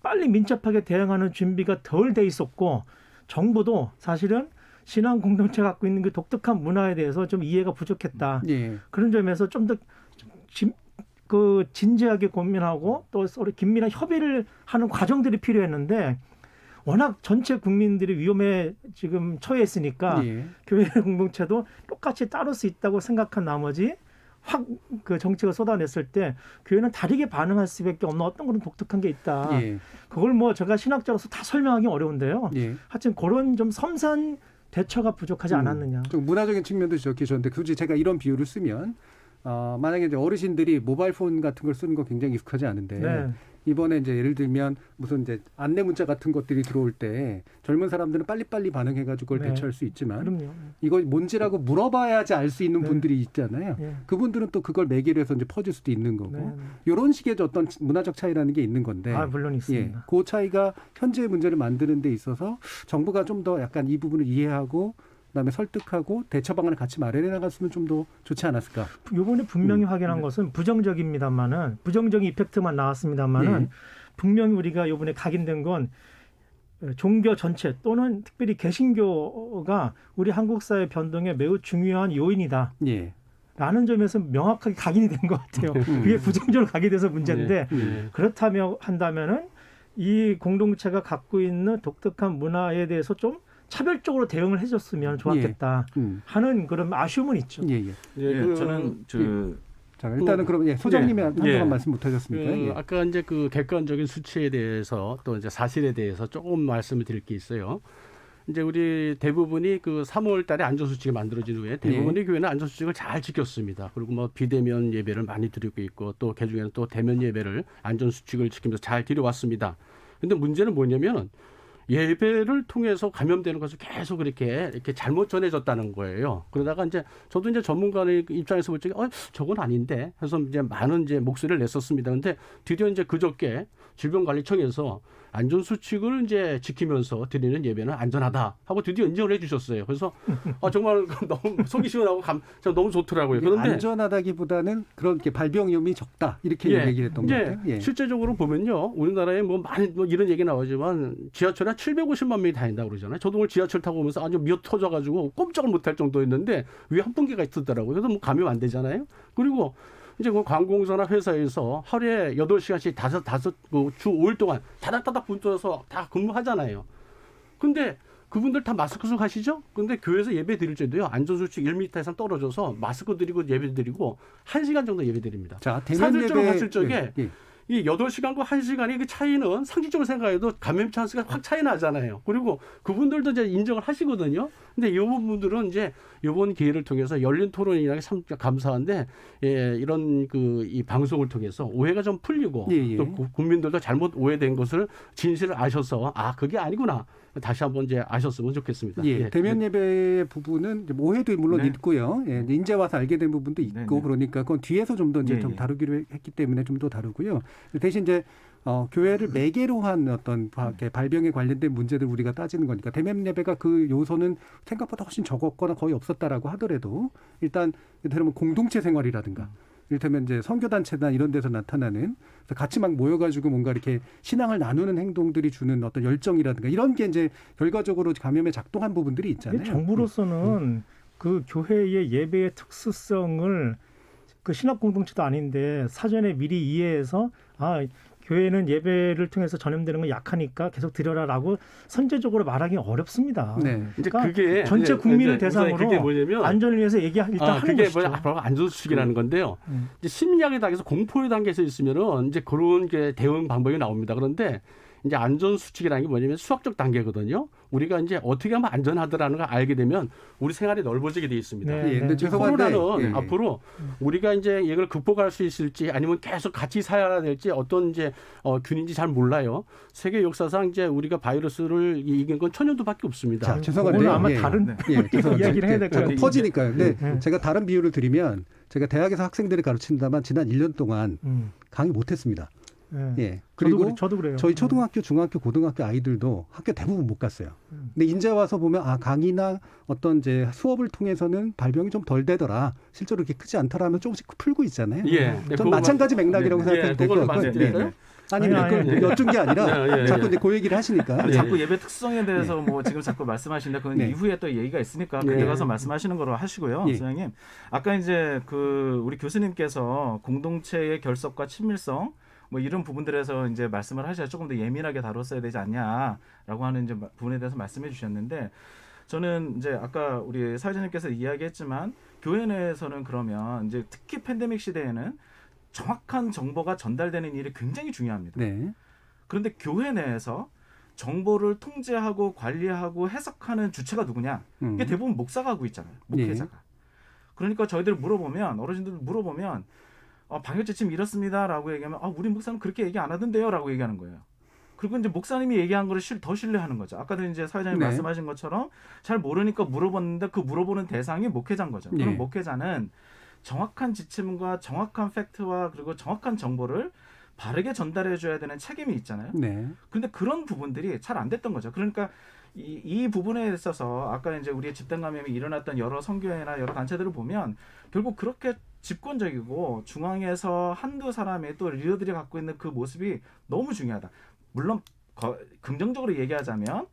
빨리 민첩하게 대응하는 준비가 덜 돼 있었고 정부도 사실은 신앙 공동체가 갖고 있는 그 독특한 문화에 대해서 좀 이해가 부족했다. 예. 그런 점에서 좀 더 진지하게 고민하고 또 서로 긴밀한 협의를 하는 과정들이 필요했는데 워낙 전체 국민들이 위험에 지금 처해 있으니까 예. 교회 공동체도 똑같이 따를 수 있다고 생각한 나머지 확 그 정책을 쏟아냈을 때 교회는 다르게 반응할 수밖에 없는 어떤 그런 독특한 게 있다. 예. 그걸 뭐 제가 신학자로서 다 설명하기 어려운데요. 예. 하여튼 그런 좀 섬세한 대처가 부족하지 않았느냐. 좀 문화적인 측면도 지적해주셨는데 굳이 제가 이런 비유를 쓰면 만약에 이제 어르신들이 모바일폰 같은 걸 쓰는 거 굉장히 익숙하지 않은데 네. 이번에 이제 예를 들면 무슨 이제 안내 문자 같은 것들이 들어올 때 젊은 사람들은 빨리빨리 반응해가지고 그걸 네. 대처할 수 있지만 그럼요. 이거 뭔지라고 물어봐야지 알 수 있는 네. 분들이 있잖아요. 네. 그분들은 또 그걸 매개로 해서 이제 퍼질 수도 있는 거고 네. 이런 식의 어떤 문화적 차이라는 게 있는 건데 물론 있습니다. 그 차이가 현재의 문제를 만드는 데 있어서 정부가 좀 더 약간 이 부분을 이해하고 그다음에 설득하고 대처 방안을 같이 마련해 나갔으면 좀 더 좋지 않았을까? 이번에 분명히 확인한 것은 부정적입니다만은 부정적인 이펙트만 나왔습니다만은 네. 분명히 우리가 이번에 각인된 건 종교 전체 또는 특별히 개신교가 우리 한국 사회 변동에 매우 중요한 요인이다. 예. 라는 점에서 명확하게 각인이 된 것 같아요. 그게 부정적으로 각인돼서 문제인데 그렇다면 한다면은 이 공동체가 갖고 있는 독특한 문화에 대해서 좀 차별적으로 대응을 해줬으면 좋았겠다 하는 그런 아쉬움은 있죠. 예. 예, 저는 자, 일단은 그럼 소장님이 한동안 말씀 못 하셨습니까? 아까 이제 그 객관적인 수치에 대해서 또 이제 사실에 대해서 조금 말씀을 드릴 게 있어요. 이제 우리 대부분이 그 3월 달에 안전수칙이 만들어진 후에 대부분의 교회는 안전수칙을 잘 지켰습니다. 그리고 뭐 비대면 예배를 많이 드리고 있고 또 개중에는 또 대면 예배를 안전수칙을 지키면서 잘 드려왔습니다. 근데 문제는 뭐냐면 예배를 통해서 감염되는 것을 계속 이렇게 잘못 전해졌다는 거예요. 그러다가 이제 저도 이제 전문가의 입장에서 볼 적에 저건 아닌데 해서 이제 많은 이제 목소리를 냈었습니다. 근데 드디어 이제 그저께 질병관리청에서 안전수칙을 이제 지키면서 드리는 예배는 안전하다 하고 드디어 인정을 해주셨어요. 그래서 정말 너무 속이 시원하고 너무 좋더라고요. 그런데 안전하다기보다는 그런 게 발병 위험이 적다 이렇게 얘기를 했던 것 같아요. 실제적으로 보면요, 우리나라에 뭐 많이 이런 얘기 나오지만 지하철에 750만 명이 다닌다고 그러잖아요. 저도 오늘 지하철 타고 오면서 아주 미어 터져가지고 꼼짝을 못할 정도였는데 위에 한풍기가 있었더라고요. 그래서 뭐 감염 안 되잖아요. 그리고 이제 그 관공서나 회사에서 하루에 8시간씩 주 5일 동안 다닥다닥 붙어서 다 근무하잖아요. 근데 그분들 다 마스크 쓰고 하시죠? 근데 교회에서 예배 드릴 때도요, 안전수칙 1m 이상 떨어져서 마스크 드리고 예배 드리고 1시간 정도 예배 드립니다. 자, 대면 사실적으로 예배 봤을 적에 이 8시간과 1시간의 그 차이는 상식적으로 생각해도 감염 찬스가 확 차이 나잖아요. 그리고 그분들도 이제 인정을 하시거든요. 근데 이 부분들은 이제 이번 기회를 통해서 열린 토론이라는 게 참 감사한데, 이런 이 방송을 통해서 오해가 좀 풀리고 또 국민들도 잘못 오해된 것을 진실을 아셔서 그게 아니구나. 다시 한번 이제 아셨으면 좋겠습니다. 대면 예배 부분은 오해도 물론 있고요. 이제 와서 알게 된 부분도 있고 그러니까 그건 뒤에서 좀 더 이제 좀 다루기로 했기 때문에 좀 더 다루고요. 대신 이제 교회를 매개로 한 어떤 발병에 관련된 문제들 우리가 따지는 거니까 대면 예배가 그 요소는 생각보다 훨씬 적었거나 거의 없었다라고 하더라도 일단 예를 공동체 생활이라든가 이를테면 이제 선교단체나 이런 데서 나타나는 같이 막 모여가지고 뭔가 이렇게 신앙을 나누는 행동들이 주는 어떤 열정이라든가 이런 게 이제 결과적으로 감염에 작동한 부분들이 있잖아요. 정부로서는 그 교회의 예배의 특수성을 그 신학 공동체도 아닌데 사전에 미리 이해해서 교회는 예배를 통해서 전염되는 건 약하니까 계속 드려라라고 선제적으로 말하기 어렵습니다. 그러니까 그게 전체 국민을 대상으로 그게 뭐냐면 안전을 위해서 일단 하는 것이죠. 그게 바로 안전수칙이라는 건데요. 이제 심리학의 단계에서 공포의 단계에서 있으면은 이제 그런 게 대응 방법이 나옵니다. 그런데 이제 안전수칙이라는 게 뭐냐면 수학적 단계거든요. 우리가 이제 어떻게 하면 안전하더라는 걸 알게 되면 우리 생활이 넓어지게 돼 있습니다. 코로나는 앞으로 우리가 이제 이걸 극복할 수 있을지 아니면 계속 같이 살아야 될지 어떤 이제 균인지 잘 몰라요. 세계 역사상 이제 우리가 바이러스를 이긴 건 천연두밖에 없습니다. 자, 죄송한데 오늘 아마 다른 이야기를 해야 될 것 같아요. 퍼지니까요. 근데 제가 다른 비유를 드리면 제가 대학에서 학생들을 가르친다만 지난 1년 동안 강의 못했습니다. 그리고 저도 그래요. 저희 초등학교, 중학교, 고등학교 아이들도 학교 대부분 못 갔어요. 근데 이제 와서 보면 강의나 어떤 이제 수업을 통해서는 발병이 좀 덜 되더라. 실제로 그렇게 크지 않더라면 조금씩 풀고 있잖아요. 전 마찬가지 맥락이라고 생각해도 될 것 같고요. 그걸 여쭌 게 아니라 자꾸 이제 그 얘기를 하시니까 자꾸 예배 특성에 대해서 뭐 지금 자꾸 말씀하시는데 그건 이후에 또 얘기가 있으니까 그때 가서 말씀하시는 거로 하시고요. 소장님, 아까 이제 그 우리 교수님께서 공동체의 결속과 친밀성 뭐 이런 부분들에서 이제 말씀을 하셔야 조금 더 예민하게 다뤘어야 되지 않냐라고 하는 이제 부분에 대해서 말씀해 주셨는데, 저는 이제 아까 우리 사회자님께서 이야기했지만 교회 내에서는 그러면 이제 특히 팬데믹 시대에는 정확한 정보가 전달되는 일이 굉장히 중요합니다. 그런데 교회 내에서 정보를 통제하고 관리하고 해석하는 주체가 누구냐? 이게 대부분 목사가 하고 있잖아요. 목회자가. 그러니까 저희들 물어보면, 어르신들 물어보면 방역 지침 이렇습니다라고 얘기하면 우리 목사는 그렇게 얘기 안 하던데요라고 얘기하는 거예요. 그리고 이제 목사님이 얘기한 거를 더 신뢰하는 거죠. 아까도 이제 사회자님 말씀하신 것처럼 잘 모르니까 물어봤는데 그 물어보는 대상이 목회자인 거죠. 그럼 목회자는 정확한 지침과 정확한 팩트와 그리고 정확한 정보를 바르게 전달해 줘야 되는 책임이 있잖아요. 그런데 그런 부분들이 잘 안 됐던 거죠. 그러니까 이 부분에 있어서 아까 이제 우리의 집단 감염이 일어났던 여러 선교회나 여러 단체들을 보면 결국 그렇게 집권적이고 중앙에서 한두 사람의 또 리더들이 갖고 있는 그 모습이 너무 중요하다. 물론 긍정적으로 얘기하자면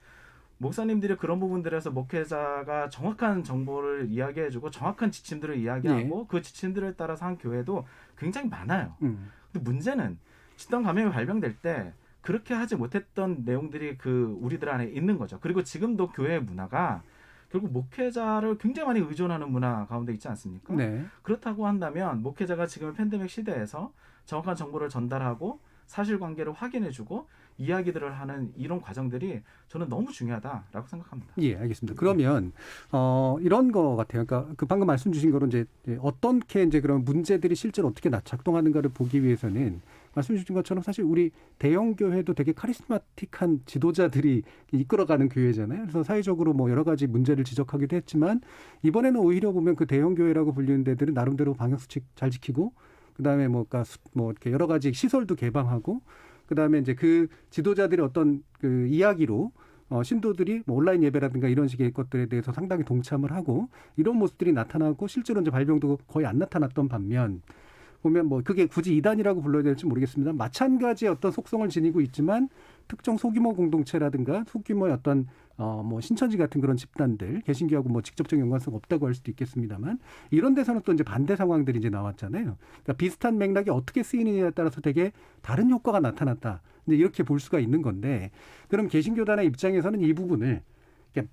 목사님들이 그런 부분들에서 목회자가 정확한 정보를 이야기해주고 정확한 지침들을 이야기하고 그 지침들을 따라서 한 교회도 굉장히 많아요. 근데 문제는 집단 감염이 발병될 때 그렇게 하지 못했던 내용들이 그 우리들 안에 있는 거죠. 그리고 지금도 교회의 문화가 결국 목회자를 굉장히 많이 의존하는 문화 가운데 있지 않습니까? 네. 그렇다고 한다면 목회자가 지금 팬데믹 시대에서 정확한 정보를 전달하고 사실관계를 확인해주고 이야기들을 하는 이런 과정들이 저는 너무 중요하다라고 생각합니다. 예, 알겠습니다. 그러면 이런 거 같아요. 그러니까 그 방금 말씀 주신 거로 이제 어떻게 이제 그런 문제들이 실제로 어떻게 작동하는가를 보기 위해서는 말씀 주신 것처럼 사실 우리 대형 교회도 되게 카리스마틱한 지도자들이 이끌어가는 교회잖아요. 그래서 사회적으로 뭐 여러 가지 문제를 지적하기도 했지만 이번에는 오히려 보면 그 대형 교회라고 불리는 데들은 나름대로 방역 수칙 잘 지키고 그다음에 뭐 이렇게 여러 가지 시설도 개방하고 그다음에 이제 그 지도자들의 어떤 그 이야기로 신도들이 뭐 온라인 예배라든가 이런 식의 것들에 대해서 상당히 동참을 하고 이런 모습들이 나타나고 실제로 이제 발병도 거의 안 나타났던 반면 보면 뭐 그게 굳이 이단이라고 불러야 될지 모르겠습니다. 마찬가지의 어떤 속성을 지니고 있지만 특정 소규모 공동체라든가 소규모의 어떤 뭐 신천지 같은 그런 집단들 개신교하고 뭐 직접적 연관성 없다고 할 수도 있겠습니다만 이런 데서는 또 이제 반대 상황들이 이제 나왔잖아요. 그러니까 비슷한 맥락이 어떻게 쓰이느냐에 따라서 되게 다른 효과가 나타났다. 이제 이렇게 볼 수가 있는 건데 그럼 개신교단의 입장에서는 이 부분을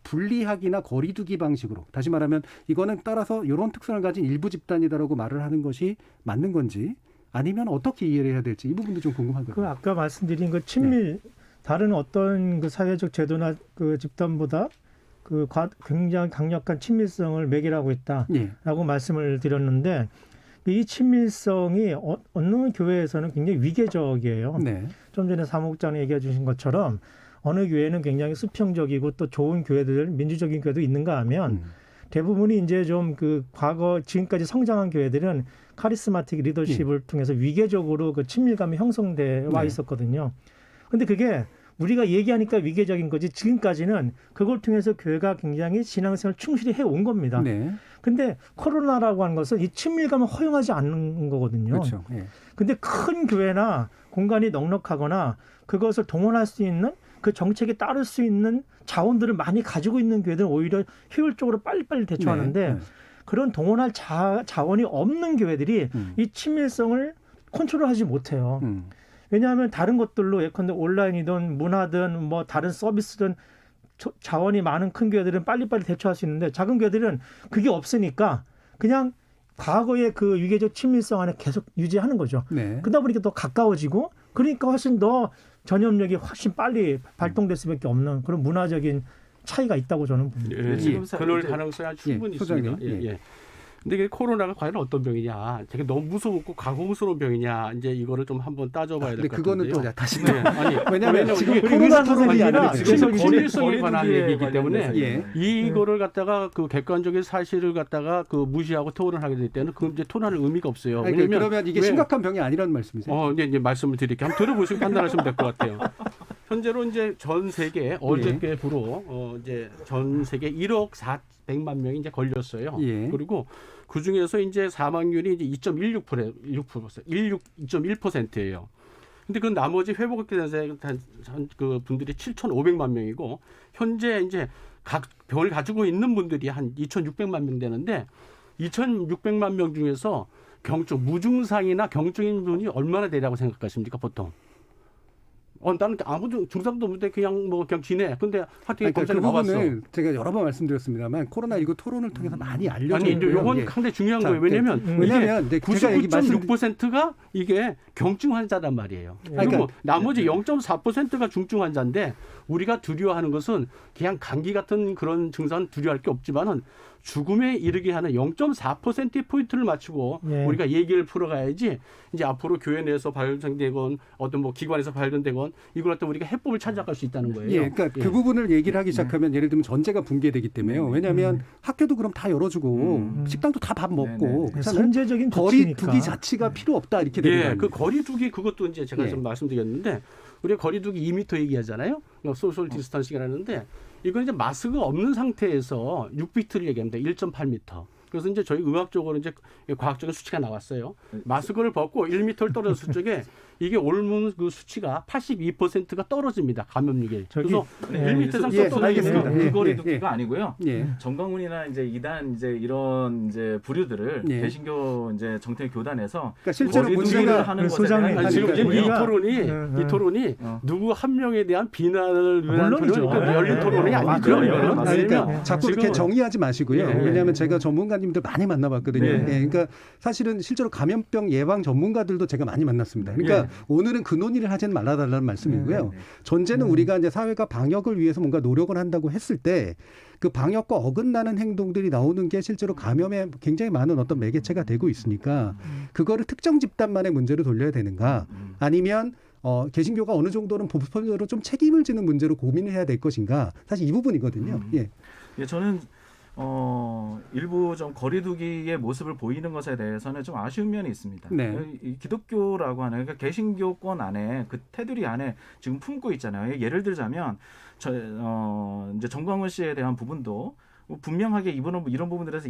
분리하기나 거리두기 방식으로 다시 말하면 이거는 따라서 이런 특성을 가진 일부 집단이다라고 말을 하는 것이 맞는 건지 아니면 어떻게 이해를 해야 될지 이 부분도 좀 궁금하거든요. 그 아까 말씀드린 그 친밀 다른 어떤 그 사회적 제도나 그 집단보다 그 굉장히 강력한 친밀성을 매개하고 있다라고 말씀을 드렸는데 이 친밀성이 어느 교회에서는 굉장히 위계적이에요. 네. 좀 전에 사무국장이 얘기해 주신 것처럼 어느 교회는 굉장히 수평적이고 또 좋은 교회들, 민주적인 교회도 있는가 하면 대부분이 이제 좀 그 과거 지금까지 성장한 교회들은 카리스마틱 리더십을 통해서 위계적으로 그 친밀감이 형성돼 와 있었거든요. 근데 그게 우리가 얘기하니까 위계적인 거지 지금까지는 그걸 통해서 교회가 굉장히 신앙생활을 충실히 해온 겁니다. 네. 근데 코로나라고 하는 것은 이 친밀감을 허용하지 않는 거거든요. 그렇죠. 예. 근데 큰 교회나 공간이 넉넉하거나 그것을 동원할 수 있는 그 정책에 따를 수 있는 자원들을 많이 가지고 있는 교회들은 오히려 효율적으로 빨리빨리 대처하는데 그런 동원할 자원이 없는 교회들이 이 친밀성을 컨트롤하지 못해요. 왜냐하면 다른 것들로 예컨대 온라인이든 문화든 뭐 다른 서비스든 자원이 많은 큰 교회들은 빨리빨리 대처할 수 있는데 작은 교회들은 그게 없으니까 그냥 과거의 그 유계적 친밀성 안에 계속 유지하는 거죠. 네. 그러다 보니까 더 가까워지고 그러니까 훨씬 더 전염력이 훨씬 빨리 발동될 수밖에 없는 그런 문화적인 차이가 있다고 저는 봅니다. 그럴 가능성이 충분히 있습니다. 근데 이게 코로나가 과연 어떤 병이냐? 되게 너무 무섭고 가공스러운 병이냐? 이제 이거를 좀 한번 따져봐야 될 것 같은데요. 근데 그거는 또 다시 아니 왜냐하면 지금 코로나 선생이 아니라 지금 거리성에 관한 얘기이기 때문에 이거를 갖다가 그 객관적인 사실을 갖다가 그 무시하고 토론을 하게 될 때는 그 이제 토론할 의미가 없어요. 왜냐면 그러면 이게 심각한 병이 아니라는 말씀이세요? 이제 말씀을 드릴게요. 한번 들어보시고 판단하시면 될 것 같아요. 현재로 이제 전 세계 어저께부로 이제 전 세계 1억 400만 명이 이제 걸렸어요. 그리고 그 중에서 이제 사망률이 이제 2.1%예요. 근데 그 나머지 회복하게 된 그 분들이 7,500만 명이고 현재 이제 각 병을 가지고 있는 분들이 한 2,600만 명 되는데 2,600만 명 중에서 무증상이나 경증인 분이 얼마나 되라고 생각하십니까 보통? 나는 아무도 증상도 없는데 그냥 지내. 근데 하여튼 검사를 봐봤어. 제가 여러 번 말씀드렸습니다만 코로나19 토론을 통해서 많이 알려져 있고요. 이건 상당히 중요한 거예요. 왜냐하면 99.6%가 이게 경증 환자란 말이에요. 그리고 나머지 0.4%가 중증 환자인데 우리가 두려워하는 것은 그냥 감기 같은 그런 증상은 두려워할 게 없지만은 죽음에 이르게 하는 0.4%의 포인트를 맞추고 우리가 얘기를 풀어가야지 이제 앞으로 교회 내에서 발생되건 어떤 뭐 기관에서 발견되건 이걸 갖다 우리가 해법을 찾아갈 수 있다는 거예요. 그러니까 그 부분을 얘기를 하기 시작하면 예를 들면 전제가 붕괴되기 때문에요. 왜냐하면 학교도 그럼 다 열어주고 식당도 다 밥 먹고 선제적인 거리 두기 자체가 필요 없다 이렇게 되는 그 거리 두기 그것도 이제 제가 좀 말씀드렸는데 우리가 거리 두기 2m 얘기하잖아요. 소셜 디스턴싱이라는데 이건 이제 마스크가 없는 상태에서 6피트를 얘기합니다. 1.8m. 그래서 이제 저희 의학적으로 이제 과학적인 수치가 나왔어요. 마스크를 벗고 1m를 떨어졌을 적에 이게 옮은 그 수치가 82%가 떨어집니다. 감염률이. 그래서 네, 1m 예, 알겠습니다. 그 예, 거리두기가 아니고요. 예. 정강훈이나 이제 이단 이제 이런 이제 부류들을 예. 개신교 이제 정통 교단에서 그러니까 실제로 거리두기를 문제가 하는 것에 소장님, 대한 아니, 지금 그러니까 이 우리가- 토론이 누구 한 명에 대한 비난을 위한 물론이죠. 토론이니까 열린 토론이 아니죠. 그럼요. 이거는. 그러니까 네. 자꾸 지금- 이렇게 정의하지 마시고요. 예. 왜냐하면 제가 전문가님들 많이 만나봤거든요. 예. 예, 그러니까 사실은 실제로 감염병 예방 전문가들도 제가 많이 만났습니다. 그러니까 오늘은 그 논의를 하지는 말아달라는 말씀이고요. 전제는 우리가 이제 사회가 방역을 위해서 뭔가 노력을 한다고 했을 때 그 방역과 어긋나는 행동들이 나오는 게 실제로 감염에 굉장히 많은 어떤 매개체가 되고 있으니까 그거를 특정 집단만의 문제로 돌려야 되는가 아니면 개신교가 어느 정도는 보편적으로 좀 책임을 지는 문제로 고민을 해야 될 것인가 사실 이 부분이거든요. 예. 예, 저는 일부 좀 거리두기의 모습을 보이는 것에 대해서는 좀 아쉬운 면이 있습니다. 네. 이 기독교라고 하는 그러니까 개신교권 안에 그 테두리 안에 지금 품고 있잖아요. 예를 들자면 이제 정광훈 씨에 대한 부분도 분명하게 이런 부분들에서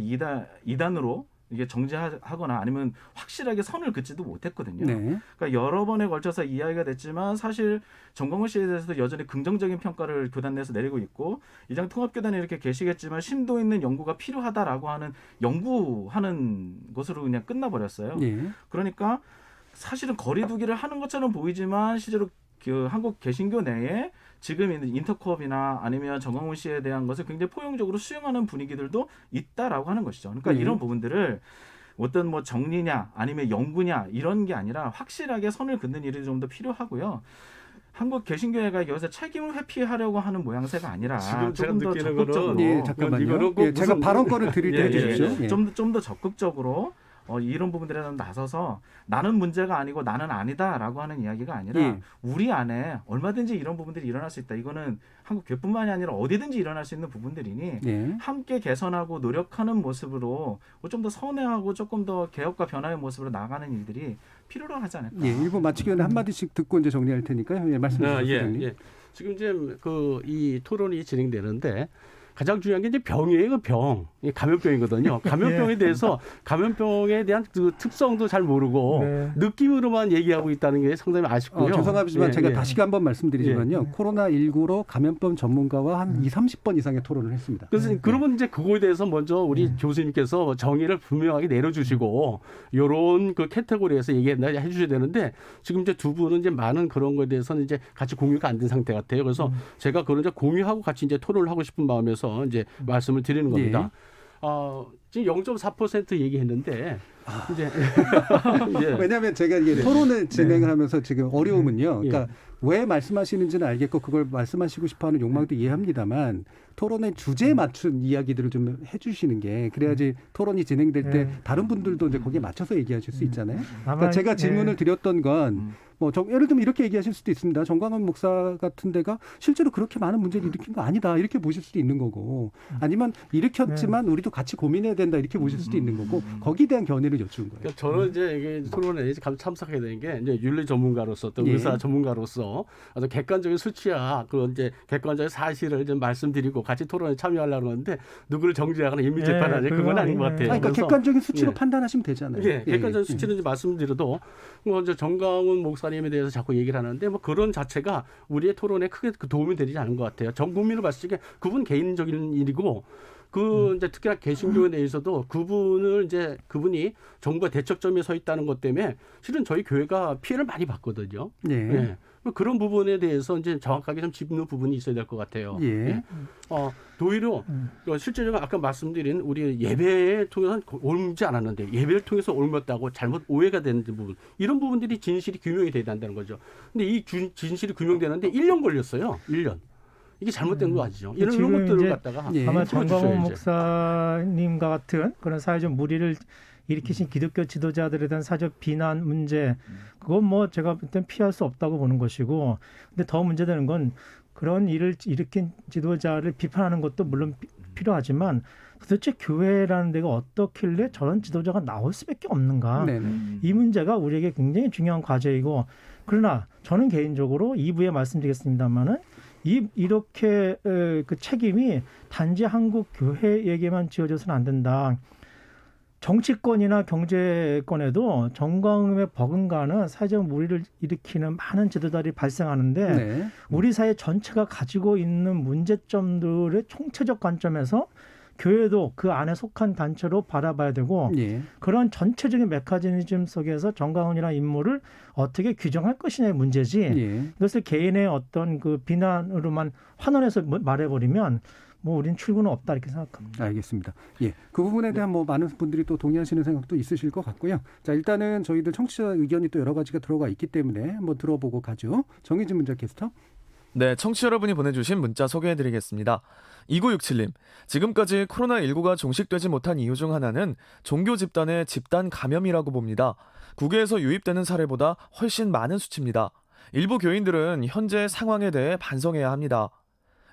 이단으로 이게 정죄하거나 아니면 확실하게 선을 긋지도 못했거든요. 네. 그러니까 여러 번에 걸쳐서 이야기가 됐지만 사실 정광훈 씨에 대해서도 여전히 긍정적인 평가를 교단 내에서 내리고 있고 이장 통합교단에 이렇게 계시겠지만 심도 있는 연구가 필요하다라고 하는 연구하는 것으로 그냥 끝나버렸어요. 예. 그러니까 사실은 거리두기를 하는 것처럼 보이지만 실제로 그 한국 개신교 내에 지금 있는 인터컵이나 아니면 정광훈 씨에 대한 것을 굉장히 포용적으로 수용하는 분위기들도 있다라고 하는 것이죠. 그러니까 이런 부분들을 어떤 뭐 정리냐 아니면 연구냐 이런 게 아니라 확실하게 선을 긋는 일이 좀 더 필요하고요. 한국 개신교회가 여기서 책임을 회피하려고 하는 모양새가 아니라 지금 제가 조금 더 느끼는 적극적으로 거는 예, 잠깐만요. 이거는 꼭 예, 제가 무슨- 발언권을 드릴 때 해주십시오. 예. 좀 더 적극적으로 이런 부분들에 나서서 나는 문제가 아니고 나는 아니다라고 하는 이야기가 아니라 예. 우리 안에 얼마든지 이런 부분들이 일어날 수 있다. 이거는 한국 교회뿐만이 아니라 어디든지 일어날 수 있는 부분들이니 예. 함께 개선하고 노력하는 모습으로 좀 더 선회하고 조금 더 개혁과 변화의 모습으로 나가는 일들이 필요로 하지 않을까. 예, 일부 마치기 전에 한 마디씩 듣고 이제 정리할 테니까요. 예, 말씀 주시죠. 소장님. 예. 지금 이제 이 토론이 진행되는데 가장 중요한 게 이제 병이에요. 그 병. 이 감염병이거든요. 감염병에 대해서 감염병에 대한 그 특성도 잘 모르고 느낌으로만 얘기하고 있다는 게 상당히 아쉽고요. 죄송하지만 예, 제가 예. 다시 한번 말씀드리지만요. 코로나19로 감염병 전문가와 한 20-30번 이상의 토론을 했습니다. 그래서 그러면 이제 그거에 대해서 먼저 우리 교수님께서 정의를 분명하게 내려주시고 요런 그 카테고리에서 얘기해 주셔야 되는데 지금 이제 두 분은 이제 많은 그런 거에 대해서는 이제 같이 공유가 안 된 상태 같아요. 그래서 제가 그걸 이제 공유하고 같이 이제 토론을 하고 싶은 마음에서 이제 말씀을 드리는 겁니다. 지금 0.4% 얘기했는데 이제 왜냐하면 제가 이게 토론을 진행을 하면서 지금 어려움은요. 예. 그러니까 왜 말씀하시는지는 알겠고 그걸 말씀하시고 싶어하는 욕망도 이해합니다만 토론의 주제에 맞춘 이야기들을 좀 해주시는 게 그래야지 토론이 진행될 때 다른 분들도 이제 거기에 맞춰서 얘기하실 수 있잖아요. 그러니까 제가 질문을 드렸던 건 뭐 예를 들면 이렇게 얘기하실 수도 있습니다. 정광훈 목사 같은 데가 실제로 그렇게 많은 문제를 일으킨 거 아니다. 이렇게 보실 수도 있는 거고 아니면 일으켰지만 우리도 같이 고민해야 된다. 이렇게 보실 수도 있는 거고 거기에 대한 견해를 여쭈는 거예요. 그러니까 저는 이제 이게 토론에 참석하게 된 게 이제 윤리 전문가로서 또 의사 전문가로서 어떤 객관적인 수치와 그 이제 객관적인 사실을 이제 말씀드리고 같이 토론에 참여하려고 하는데 누구를 정죄하거나 임의 재판하는 그건 아닌 것 같아요. 그러니까 객관적인 수치로 판단하시면 되잖아요. 예, 객관적인 수치는 이제 말씀드려도 뭐 이제 정광훈 목사님에 대해서 자꾸 얘기를 하는데 뭐 그런 자체가 우리의 토론에 크게 도움이 되지 않은 것 같아요. 전 국민을 봤을 때 그분 개인적인 일이고 이제 특히나 개신교에 대해서도 그분이 정부가 대척점에 서 있다는 것 때문에 실은 저희 교회가 피해를 많이 받거든요. 예. 그런 부분에 대해서 이제 정확하게 좀 짚는 부분이 있어야 될 것 같아요. 예. 오히려 실제적으로 아까 말씀드린 우리 예배에 통해서 옮지 않았는데 예배를 통해서 옮겼다고 잘못 오해가 되는 부분 이런 부분들이 진실이 규명이 돼야 한다는 거죠. 근데 이 진실이 규명되는데 1년 걸렸어요. 1년. 이게 잘못된 거 아니죠. 이런 것들을 갖다가 아마 정광훈 목사님과 같은 그런 사회적 무리를 일으키신 기독교 지도자들에 대한 사회적 비난 문제 그건 뭐 제가 볼 땐 피할 수 없다고 보는 것이고 근데 더 문제되는 건 그런 일을 일으킨 지도자를 비판하는 것도 물론 필요하지만 도대체 교회라는 데가 어떻길래 저런 지도자가 나올 수밖에 없는가 이 문제가 우리에게 굉장히 중요한 과제이고 그러나 저는 개인적으로 2부에 말씀드리겠습니다마는 이렇게 그 책임이 단지 한국 교회에게만 지어져서는 안 된다. 정치권이나 경제권에도 정광훈의 버금가는 사회적 무리를 일으키는 많은 제도들이 발생하는데 네. 우리 사회 전체가 가지고 있는 문제점들의 총체적 관점에서 교회도 그 안에 속한 단체로 바라봐야 되고 예. 그런 전체적인 메커니즘 속에서 정광훈이라는 인물을 어떻게 규정할 것이냐의 문제지 예. 이것을 개인의 어떤 그 비난으로만 환원해서 말해버리면 뭐 우린 출구는 없다 이렇게 생각합니다. 알겠습니다. 예, 그 부분에 대한 뭐 많은 분들이 또 동의하시는 생각도 있으실 것 같고요. 자, 일단은 저희들 청취자 의견이 또 여러 가지가 들어가 있기 때문에 한번 들어보고 가죠. 정의진 문자 캐스터. 네, 청취자 여러분이 보내주신 문자 소개해드리겠습니다. 2967님, 지금까지 코로나19가 종식되지 못한 이유 중 하나는 종교 집단의 집단 감염이라고 봅니다. 국외에서 유입되는 사례보다 훨씬 많은 수치입니다. 일부 교인들은 현재 상황에 대해 반성해야 합니다.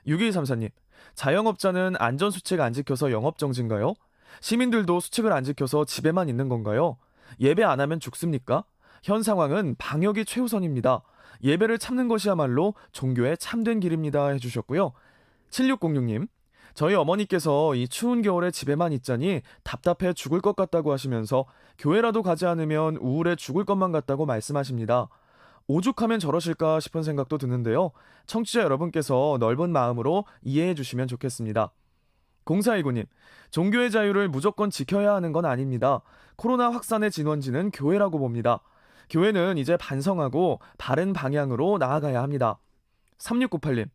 6134님, 자영업자는 안전수칙 안 지켜서 영업정지인가요? 시민들도 수칙을 안 지켜서 집에만 있는 건가요? 예배 안 하면 죽습니까? 현 상황은 방역이 최우선입니다. 예배를 참는 것이야말로 종교의 참된 길입니다 해주셨고요. 7606님, 저희 어머니께서 이 추운 겨울에 집에만 있자니 답답해 죽을 것 같다고 하시면서 교회라도 가지 않으면 우울해 죽을 것만 같다고 말씀하십니다. 오죽하면 저러실까 싶은 생각도 드는데요. 청취자 여러분께서 넓은 마음으로 이해해 주시면 좋겠습니다. 0419님, 종교의 자유를 무조건 지켜야 하는 건 아닙니다. 코로나 확산의 진원지는 교회라고 봅니다. 교회는 이제 반성하고 바른 방향으로 나아가야 합니다. 3698님,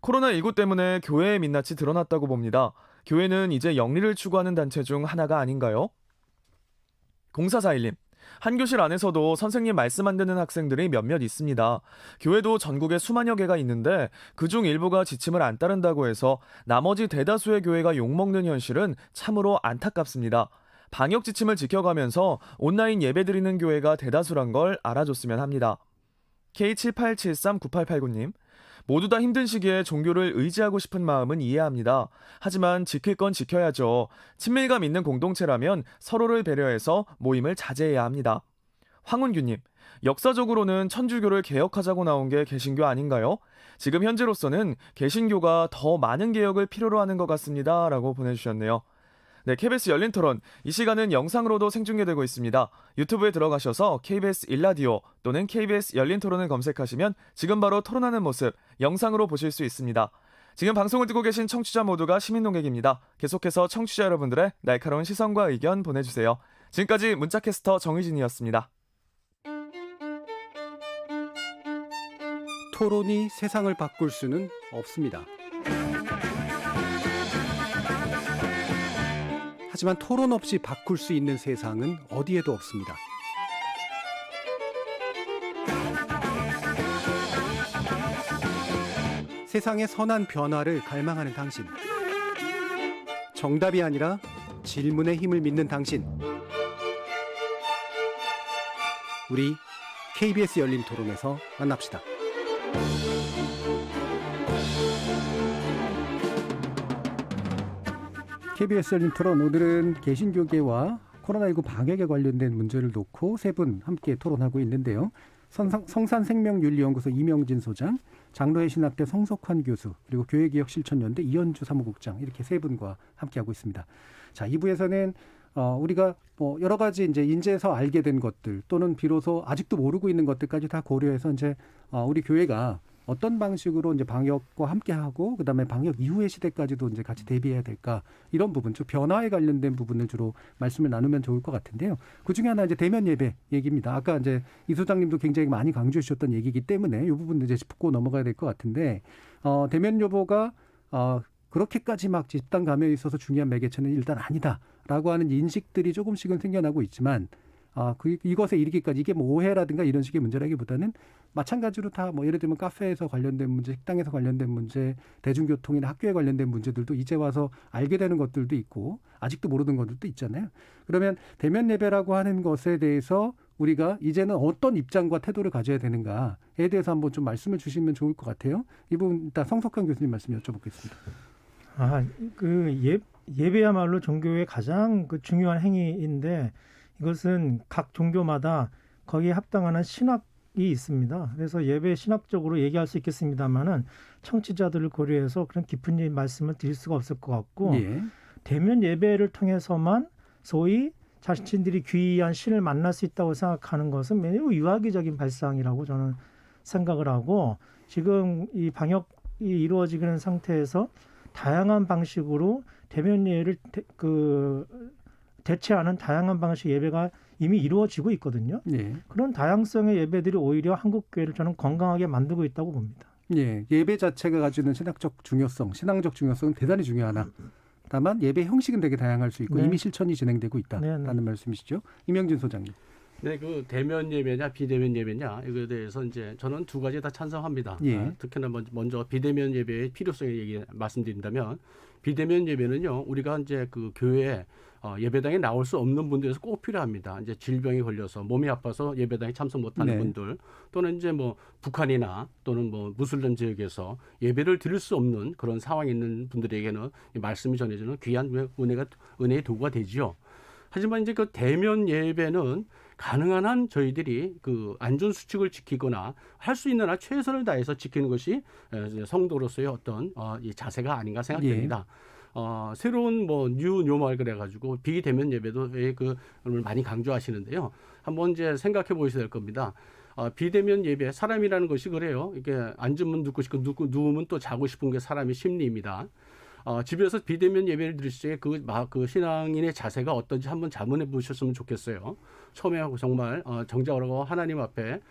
코로나19 때문에 교회의 민낯이 드러났다고 봅니다. 교회는 이제 영리를 추구하는 단체 중 하나가 아닌가요? 0441님, 한 교실 안에서도 선생님 말씀 안 듣는 학생들이 몇몇 있습니다. 교회도 전국에 수만여 개가 있는데 그중 일부가 지침을 안 따른다고 해서 나머지 대다수의 교회가 욕먹는 현실은 참으로 안타깝습니다. 방역 지침을 지켜가면서 온라인 예배드리는 교회가 대다수란 걸 알아줬으면 합니다. K78739889님, 모두 다 힘든 시기에 종교를 의지하고 싶은 마음은 이해합니다. 하지만 지킬 건 지켜야죠. 친밀감 있는 공동체라면 서로를 배려해서 모임을 자제해야 합니다. 황운규님, 역사적으로는 천주교를 개혁하자고 나온 게 개신교 아닌가요? 지금 현재로서는 개신교가 더 많은 개혁을 필요로 하는 것 같습니다. 라고 보내주셨네요. 네, KBS 열린 토론. 이 시간은 영상으로도 생중계되고 있습니다. 유튜브에 들어가셔서 KBS 일라디오 또는 KBS 열린 토론을 검색하시면 지금 바로 토론하는 모습 영상으로 보실 수 있습니다. 지금 방송을 듣고 계신 청취자 모두가 시민 농객입니다. 계속해서 청취자 여러분들의 날카로운 시선과 의견 보내주세요. 지금까지 문자캐스터 정의진이었습니다. 토론이 세상을 바꿀 수는 없습니다. 하지만 토론 없이 바꿀 수 있는 세상은 어디에도 없습니다. 세상의 선한 변화를 갈망하는 당신. 정답이 아니라 질문의 힘을 믿는 당신. 우리 KBS 열린 토론에서 만납시다. KBS 열린 토론, 오늘은 개신교계와 코로나19 방역에 관련된 문제를 놓고 세 분 함께 토론하고 있는데요. 성산생명윤리연구소 이명진 소장, 장로회 신학대 성석환 교수, 그리고 교회개혁실천연대 이현주 사무국장, 이렇게 세 분과 함께하고 있습니다. 자, 2부에서는 우리가 뭐 여러 가지 이제 인제에서 알게 된 것들 또는 비로소 아직도 모르고 있는 것들까지 다 고려해서 이제 우리 교회가 어떤 방식으로 이제 방역과 함께하고 그다음에 방역 이후의 시대까지도 이제 같이 대비해야 될까, 이런 부분, 좀 변화에 관련된 부분을 주로 말씀을 나누면 좋을 것 같은데요. 그 중에 하나 이제 대면 예배 얘기입니다. 아까 이제 이 소장님도 굉장히 많이 강조해 주셨던 얘기이기 때문에 이 부분도 이제 짚고 넘어가야 될 것 같은데, 대면 예배가 그렇게까지 막 집단 감염에 있어서 중요한 매개체는 일단 아니다라고 하는 인식들이 조금씩은 생겨나고 있지만, 이것에 이르기까지 이게 뭐 오해라든가 이런 식의 문제라기보다는 마찬가지로 다 뭐 예를 들면 카페에서 관련된 문제, 식당에서 관련된 문제, 대중교통이나 학교에 관련된 문제들도 이제 와서 알게 되는 것들도 있고 아직도 모르는 것들도 있잖아요. 그러면 대면 예배라고 하는 것에 대해서 우리가 이제는 어떤 입장과 태도를 가져야 되는가에 대해서 한번 좀 말씀을 주시면 좋을 것 같아요. 이 부분 일단 성석환 교수님 말씀 여쭤보겠습니다. 예배야말로 종교의 가장 중요한 행위인데, 이것은 각 종교마다 거기에 합당하는 신학이 있습니다. 그래서 예배 신학적으로 얘기할 수 있겠습니다만은 청취자들을 고려해서 그런 깊은 말씀을 드릴 수가 없을 것 같고, 대면 예배를 통해서만 소위 자신들이 귀한 신을 만날 수 있다고 생각하는 것은 매우 유아기적인 발상이라고 저는 생각을 하고 지금 이 방역이 이루어지는 상태에서 다양한 방식으로 대면 예배를 대체하는 다양한 방식 예배가 이미 이루어지고 있거든요. 예. 그런 다양성의 예배들이 오히려 한국 교회를 저는 건강하게 만들고 있다고 봅니다. 예, 예배 자체가 가지는 신앙적 중요성은 대단히 중요하나 다만 예배 형식은 되게 다양할 수 있고 네. 이미 실천이 진행되고 있다라는 말씀이시죠. 이명진 소장님. 네, 그 대면 예배냐 비대면 예배냐 이거에 대해서 이제 저는 두 가지 다 찬성합니다. 예. 특히나 먼저 비대면 예배의 필요성에 얘기 말씀드린다면 비대면 예배는요 우리가 이제 그 교회에 예배당에 나올 수 없는 분들에서 꼭 필요합니다. 이제 질병이 걸려서 몸이 아파서 예배당에 참석 못하는 네. 분들 또는 이제 뭐 북한이나 또는 뭐 무슬림 지역에서 예배를 드릴 수 없는 그런 상황이 있는 분들에게는 이 말씀이 전해주는 귀한 은혜의 도구가 되지요. 하지만 이제 그 대면 예배는 가능한 한 저희들이 그 안전 수칙을 지키거나 할 수 있는 한 최선을 다해서 지키는 것이 성도로서의 어떤 이 자세가 아닌가 생각됩니다. 새로운 뭐 뉴 노멀 그래가지고 비대면 예배도 그걸 많이 강조하시는데요. 한번 이제 생각해 보셔야 될 겁니다. 비대면 예배 사람이라는 것이 그래요. 이게 앉으면 눕고 싶고 누우면 또 자고 싶은 게 사람의 심리입니다. 집에서 비대면 예배를 드릴 때 그 신앙인의 자세가 어떤지 한번 자문해 보셨으면 좋겠어요. 처음에 정말 정자하고 하나님 앞에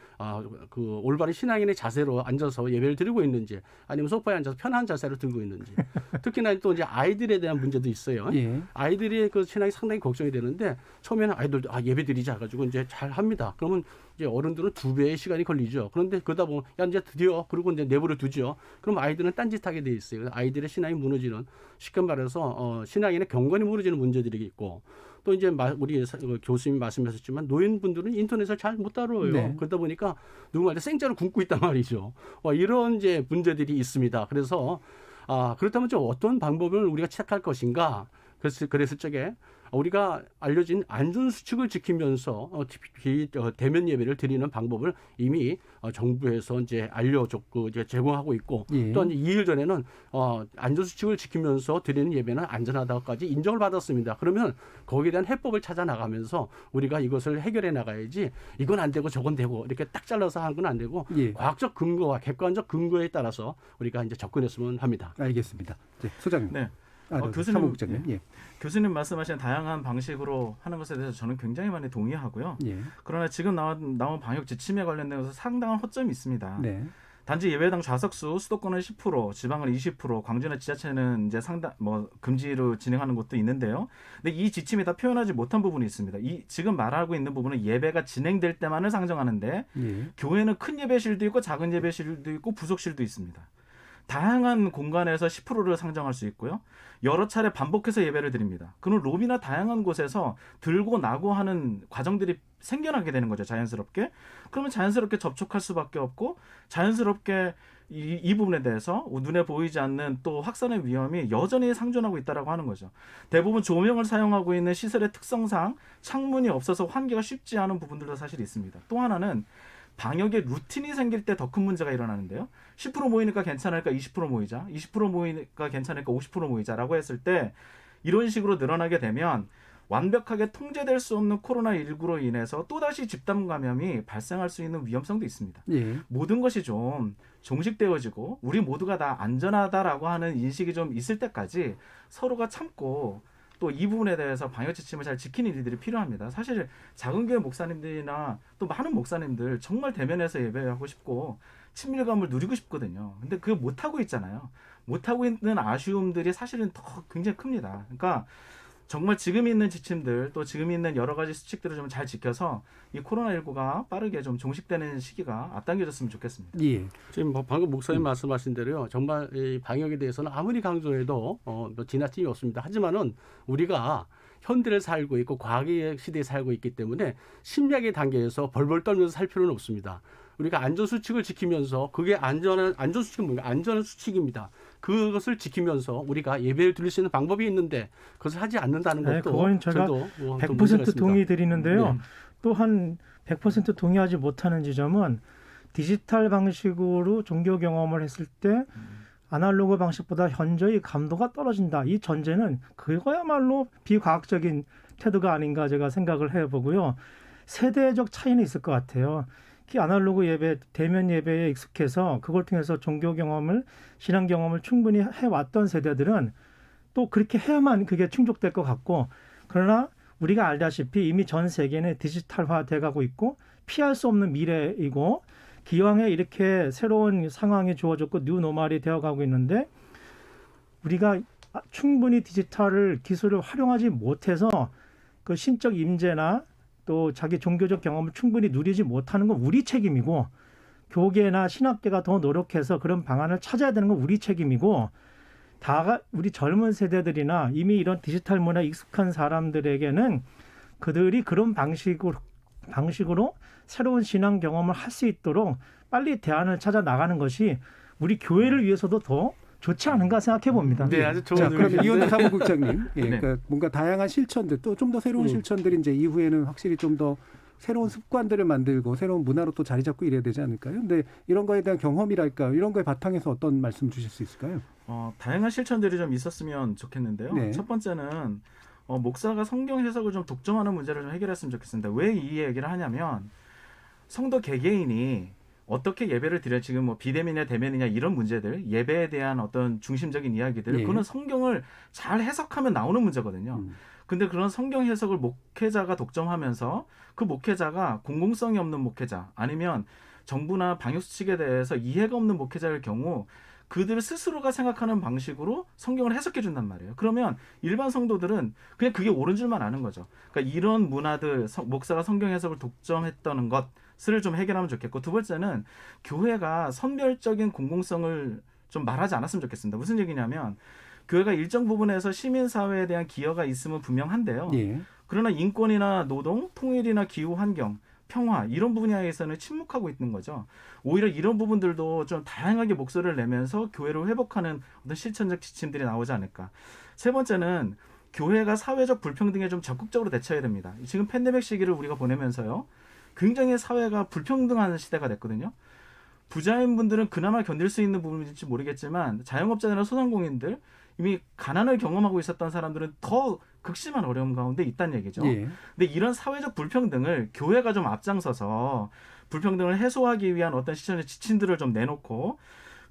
그 올바른 신앙인의 자세로 앉아서 예배를 드리고 있는지 아니면 소파에 앉아서 편한 자세로 들고 있는지 특히나 또 이제 아이들에 대한 문제도 있어요. 예. 아이들이 그 신앙이 상당히 걱정이 되는데 처음에는 아이들도 예배 드리자 가지고 이제 잘 합니다. 그러면 이제 어른들은 2배의 시간이 걸리죠. 그런데 그러다 보면 이제 드디어 그리고 이제 내버려 두죠. 그럼 아이들은 딴짓하게 돼 있어요. 아이들의 신앙이 무너지는 쉽게 말해서 신앙인의 경건이 무너지는 문제들이 있고 또 이제 우리 교수님이 말씀하셨지만 노인분들은 인터넷을 잘 못 다뤄요. 네. 그러다 보니까 누군가한테 생자를 굶고 있단 말이죠. 이런 이제 문제들이 있습니다. 그래서 그렇다면 좀 어떤 방법을 우리가 취할 것인가? 그랬을 적에 우리가 알려진 안전수칙을 지키면서 대면 예배를 드리는 방법을 이미 정부에서 이제 알려줬고 이제 제공하고 있고 예. 또 2일 전에는 안전수칙을 지키면서 드리는 예배는 안전하다고까지 인정을 받았습니다. 그러면 거기에 대한 해법을 찾아 나가면서 우리가 이것을 해결해 나가야지 이건 안 되고 저건 되고 이렇게 딱 잘라서 하는 건 안 되고 예. 과학적 근거와 객관적 근거에 따라서 우리가 이제 접근했으면 합니다. 알겠습니다. 네, 소장님. 네. 교수님, 사무국장님. 예. 교수님 말씀하신 다양한 방식으로 하는 것에 대해서 저는 굉장히 많이 동의하고요. 예. 그러나 지금 나온 방역 지침에 관련돼서 상당한 허점이 있습니다. 네. 단지 예배당 좌석수 수도권은 10%, 지방은 20%, 광주나 지자체는 이제 금지로 진행하는 곳도 있는데요. 근데 이 지침이 다 표현하지 못한 부분이 있습니다. 지금 말하고 있는 부분은 예배가 진행될 때만을 상정하는데 예. 교회는 큰 예배실도 있고 작은 예배실도 있고 부속실도 있습니다. 다양한 공간에서 10%를 상정할 수 있고요. 여러 차례 반복해서 예배를 드립니다. 그럼 로비나 다양한 곳에서 들고 나고 하는 과정들이 생겨나게 되는 거죠. 자연스럽게. 그러면 자연스럽게 접촉할 수밖에 없고 자연스럽게 이 부분에 대해서 눈에 보이지 않는 또 확산의 위험이 여전히 상존하고 있다라고 하는 거죠. 대부분 조명을 사용하고 있는 시설의 특성상 창문이 없어서 환기가 쉽지 않은 부분들도 사실 있습니다. 또 하나는 방역에 루틴이 생길 때 더 큰 문제가 일어나는데요. 10% 모이니까 괜찮을까 20% 모이자, 20% 모이니까 괜찮을까 50% 모이자라고 했을 때 이런 식으로 늘어나게 되면 완벽하게 통제될 수 없는 코로나19로 인해서 또다시 집단 감염이 발생할 수 있는 위험성도 있습니다. 예. 모든 것이 좀 종식되어지고 우리 모두가 다 안전하다라고 하는 인식이 좀 있을 때까지 서로가 참고 또 이 부분에 대해서 방역 지침을 잘 지키는 일들이 필요합니다. 사실 작은 교회 목사님들이나 또 많은 목사님들 정말 대면에서 예배하고 싶고 친밀감을 누리고 싶거든요. 근데 그걸 못하고 있잖아요. 못하고 있는 아쉬움들이 사실은 더 굉장히 큽니다. 그러니까 정말 지금 있는 지침들 또 지금 있는 여러 가지 수칙들을 좀 잘 지켜서 이 코로나19가 빠르게 좀 종식되는 시기가 앞당겨졌으면 좋겠습니다. 예. 지금 방금 목사님 말씀하신 대로요. 정말 이 방역에 대해서는 아무리 강조해도 지나침이 없습니다. 하지만은 우리가 현대를 살고 있고 과학의 시대에 살고 있기 때문에 심리학의 단계에서 벌벌 떨면서 살 필요는 없습니다. 우리가 안전수칙을 지키면서 그게 안전수칙은 뭔가 안전한 수칙입니다. 그것을 지키면서 우리가 예배를 드릴 수 있는 방법이 있는데 그것을 하지 않는다는 것도 네, 그건 제가 100% 동의 드리는데요. 네. 또한 100% 동의하지 못하는 지점은 디지털 방식으로 종교 경험을 했을 때 아날로그 방식보다 현저히 감도가 떨어진다. 이 전제는 그거야말로 비과학적인 태도가 아닌가 제가 생각을 해보고요. 세대적 차이는 있을 것 같아요. 특히 아날로그 예배, 대면 예배에 익숙해서 그걸 통해서 종교 경험을, 신앙 경험을 충분히 해왔던 세대들은 또 그렇게 해야만 그게 충족될 것 같고, 그러나 우리가 알다시피 이미 전 세계는 디지털화돼 가고 있고 피할 수 없는 미래이고 기왕에 이렇게 새로운 상황이 주어졌고 뉴노멀이 되어가고 있는데 우리가 충분히 디지털을 기술을 활용하지 못해서 그 신적 임재나 또 자기 종교적 경험을 충분히 누리지 못하는 건 우리 책임이고, 교계나 신학계가 더 노력해서 그런 방안을 찾아야 되는 건 우리 책임이고, 다가 우리 젊은 세대들이나 이미 이런 디지털 문화에 익숙한 사람들에게는 그들이 그런 방식으로 새로운 신앙 경험을 할 수 있도록 빨리 대안을 찾아 나가는 것이 우리 교회를 위해서도 더 좋지 않은가 생각해 봅니다. 네, 아주 좋은 자, 그럼 의견입니다. 이현우 사무국장님, 예, 네. 그러니까 뭔가 다양한 실천들, 또 좀 더 새로운 실천들이 이제 이후에는 확실히 좀 더 새로운 습관들을 만들고 새로운 문화로 또 자리 잡고 이래야 되지 않을까요? 근데 이런 거에 대한 경험이랄까, 이런 거에 바탕에서 어떤 말씀 주실 수 있을까요? 다양한 실천들이 좀 있었으면 좋겠는데요. 네. 첫 번째는 목사가 성경 해석을 좀 독점하는 문제를 좀 해결했으면 좋겠습니다. 왜 이 얘기를 하냐면 성도 개개인이 어떻게 예배를 드려, 지금 뭐 비대면이냐 대면이냐 이런 문제들, 예배에 대한 어떤 중심적인 이야기들, 그거는 성경을 잘 해석하면 나오는 문제거든요. 근데 그런 성경 해석을 목회자가 독점하면서 그 목회자가 공공성이 없는 목회자, 아니면 정부나 방역수칙에 대해서 이해가 없는 목회자일 경우 그들 스스로가 생각하는 방식으로 성경을 해석해 준단 말이에요. 그러면 일반 성도들은 그냥 그게 옳은 줄만 아는 거죠. 그러니까 이런 문화들, 목사가 성경 해석을 독점했다는 것을 좀 해결하면 좋겠고, 두 번째는 교회가 선별적인 공공성을 좀 말하지 않았으면 좋겠습니다. 무슨 얘기냐면 교회가 일정 부분에서 시민사회에 대한 기여가 있으면 분명한데요. 예. 그러나 인권이나 노동, 통일이나 기후 환경, 평화 이런 분야에서는 침묵하고 있는 거죠. 오히려 이런 부분들도 좀 다양하게 목소리를 내면서 교회를 회복하는 어떤 실천적 지침들이 나오지 않을까. 세 번째는 교회가 사회적 불평등에 좀 적극적으로 대처해야 됩니다. 지금 팬데믹 시기를 우리가 보내면서요, 굉장히 사회가 불평등한 시대가 됐거든요. 부자인분들은 그나마 견딜 수 있는 부분일지 모르겠지만 자영업자나 소상공인들, 이미 가난을 경험하고 있었던 사람들은 더 극심한 어려움 가운데 있다는 얘기죠. 예. 근데 이런 사회적 불평등을 교회가 좀 앞장서서 불평등을 해소하기 위한 어떤 실천의 지침들을 좀 내놓고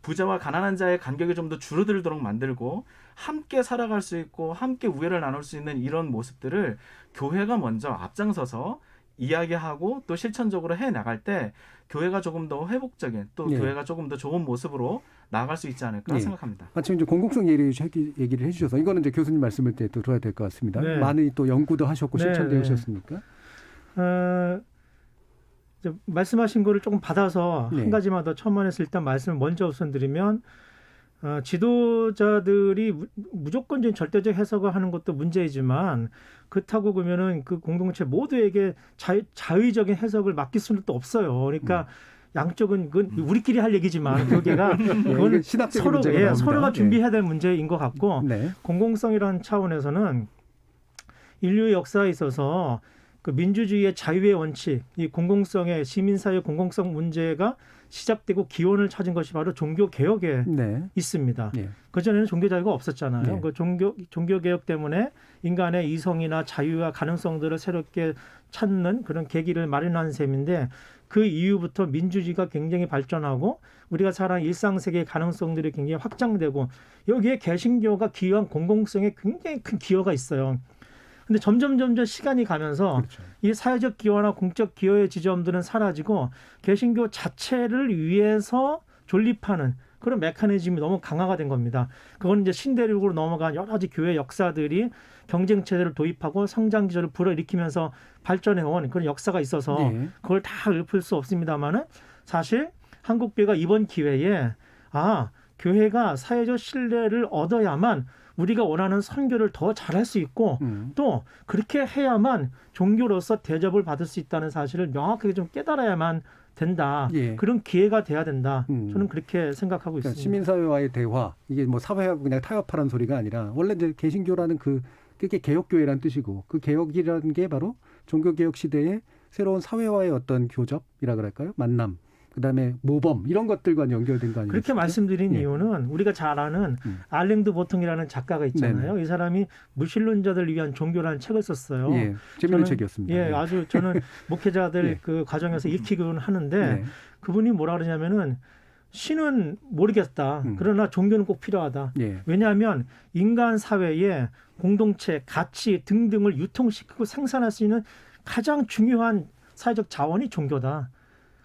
부자와 가난한 자의 간격이 좀 더 줄어들도록 만들고 함께 살아갈 수 있고 함께 우애를 나눌 수 있는 이런 모습들을 교회가 먼저 앞장서서 이야기하고 또 실천적으로 해나갈 때 교회가 조금 더 회복적인, 또 교회가 조금 더 좋은 모습으로 나아갈 수 있지 않을까 생각합니다. 마침 이제 공공성 얘기를 해주셔서 이거는 이제 교수님 말씀을 때 또 들어야 될 것 같습니다. 네. 많이 또 연구도 하셨고 실천도 해오셨습니까? 이제 말씀하신 거를 조금 받아서 한 가지만 더 첨언해서 일단 말씀을 먼저 우선 드리면, 지도자들이 무조건적인 절대적 해석을 하는 것도 문제이지만 그렇다고 그러면은 그 공동체 모두에게 자의적인 해석을 맡길 수는 또 없어요. 그러니까 양쪽은 그건 우리끼리 할 얘기지만 교계가 그건 서로가 준비해야 될 문제인 것 같고, 공공성이라는 차원에서는 인류의 역사에 있어서 그 민주주의의 자유의 원칙, 이 공공성의 시민사회 공공성 문제가 시작되고 기원을 찾은 것이 바로 종교 개혁에 있습니다. 그 전에는 종교 자유가 없었잖아요. 그 종교 개혁 때문에 인간의 이성이나 자유와 가능성들을 새롭게 찾는 그런 계기를 마련한 셈인데, 그 이후부터 민주주의가 굉장히 발전하고 우리가 살아가는 일상 세계의 가능성들이 굉장히 확장되고, 여기에 개신교가 기여한 공공성에 굉장히 큰 기여가 있어요. 근데 점점 시간이 가면서 이 사회적 기여나 공적 기여의 지점들은 사라지고 개신교 자체를 위해서 존립하는 그런 메커니즘이 너무 강화가 된 겁니다. 그건 이제 신대륙으로 넘어간 여러 가지 교회 역사들이 경쟁 체제를 도입하고 성장 기조를 불어일으키면서 발전해온 그런 역사가 있어서 그걸 다 읊을 수 없습니다만은, 사실 한국교회가 이번 기회에 교회가 사회적 신뢰를 얻어야만 우리가 원하는 선교를 더 잘할 수 있고 또 그렇게 해야만 종교로서 대접을 받을 수 있다는 사실을 명확하게 좀 깨달아야만 된다. 그런 기회가 돼야 된다. 저는 그렇게 생각하고 있습니다. 시민사회와의 대화, 이게 뭐 사회하고 그냥 타협하라는 소리가 아니라, 원래 이제 개신교라는 그게 개혁교회라는 뜻이고, 그 개혁이라는 게 바로 종교개혁 시대의 새로운 사회와의 어떤 교접이라 그럴까요? 만남. 그다음에 모범 이런 것들과 연결된 거 아니에요? 그렇게 말씀드린 예. 이유는 우리가 잘 아는 알랭드 보통이라는 작가가 있잖아요. 이 사람이 무신론자들 위한 종교라는 책을 썼어요. 예, 재밌는 책이었습니다. 예, 예. 아주 저는 목회자들 예. 그 과정에서 읽히기는 하는데 예. 그분이 뭐라 그러냐면은 신은 모르겠다. 그러나 종교는 꼭 필요하다. 예. 왜냐하면 인간 사회에 공동체, 가치 등등을 유통시키고 생산할 수 있는 가장 중요한 사회적 자원이 종교다.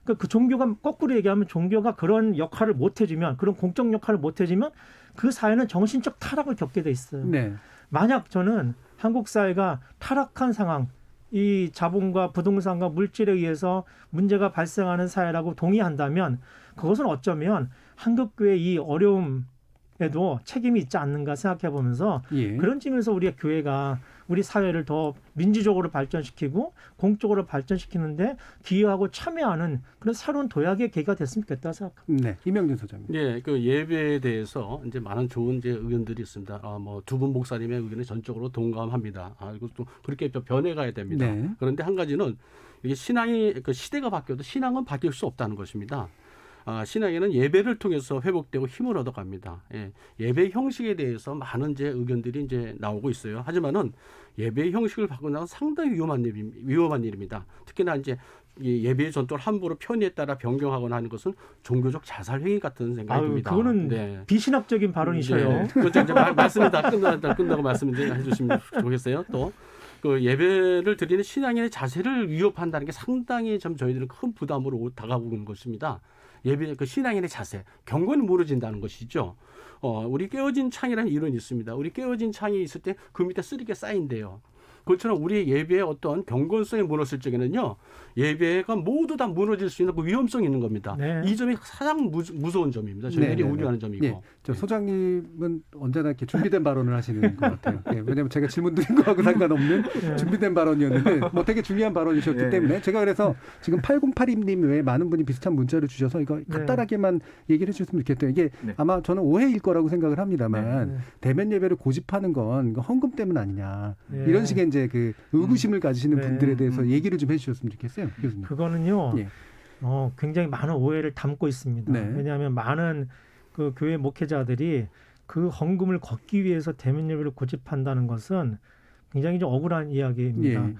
그 종교가 거꾸로 얘기하면 종교가 그런 역할을 못 해주면 그런 공적 역할을 못 해주면 그 사회는 정신적 타락을 겪게 돼 있어요. 네. 만약 저는 한국 사회가 타락한 상황, 이 자본과 부동산과 물질에 의해서 문제가 발생하는 사회라고 동의한다면 그것은 어쩌면 한국교회의 이 어려움에도 책임이 있지 않는가 생각해 보면서 예. 그런 측면에서 우리의 교회가 우리 사회를 더 민주적으로 발전시키고 공적으로 발전시키는데 기여하고 참여하는 그런 새로운 도약의 계기가 됐으면 좋겠다 생각합니다. 네, 이명준 소장님. 예, 그 예배에 대해서 이제 많은 좋은 이제 의견들이 있습니다. 뭐 두 분 목사님의 의견에 전적으로 동감합니다. 이것도 그렇게 변해가야 됩니다. 네. 그런데 한 가지는 이게 신앙이 그 시대가 바뀌어도 신앙은 바뀔 수 없다는 것입니다. 신앙에는 예배를 통해서 회복되고 힘을 얻어갑니다. 예, 예배 형식에 대해서 많은 이제 의견들이 이제 나오고 있어요. 하지만은 예배 형식을 바꾸는 건 상당히 위험한 일입니다. 특히나 이제 예배의 전통을 함부로 편의에 따라 변경하거나 하는 것은 종교적 자살 행위 같은 생각이 듭니다. 그거는 네. 비신학적인 발언이셔요. 네. 그렇죠. 이제 말씀이 다 끝나고 말씀을 해주시면 좋겠어요. 또 그 예배를 드리는 신앙인의 자세를 위협한다는 게 상당히 좀 저희들은 큰 부담으로 다가오는 것입니다. 예배 그 신앙인의 자세, 경건이 무너진다는 것이죠. 우리 깨어진 창이라는 이론이 있습니다. 우리 깨어진 창이 있을 때 그 밑에 쓰리게 쌓인대요. 그것처럼 우리 예배의 어떤 경건성이 무너질 적에는요, 예배가 모두 다 무너질 수 있는 그 위험성이 있는 겁니다. 네. 이 점이 가장 무서운 점입니다. 저희들이 우려하는 점이고. 예. 저 소장님은 언제나 이렇게 준비된 발언을 하시는 것 같아요. 예. 왜냐하면 제가 질문 드린 거하고 상관없는 준비된 발언이었는데 뭐 되게 중요한 발언이셨기 때문에 제가 그래서 지금 8082님 외에 많은 분이 비슷한 문자를 주셔서 이거 간단하게만 얘기를 해주셨으면 좋겠어요. 이게 아마 저는 오해일 거라고 생각을 합니다만 대면 예배를 고집하는 건 헌금 때문 아니냐 이런 식의 이제 그 의구심을 가지시는 분들에 대해서 얘기를 좀 해주셨으면 좋겠어요, 교수님. 그거는요, 굉장히 많은 오해를 담고 있습니다. 네. 왜냐하면 많은 그 교회 목회자들이 그 헌금을 걷기 위해서 대면 예배를 고집한다는 것은 굉장히 좀 억울한 이야기입니다. 예.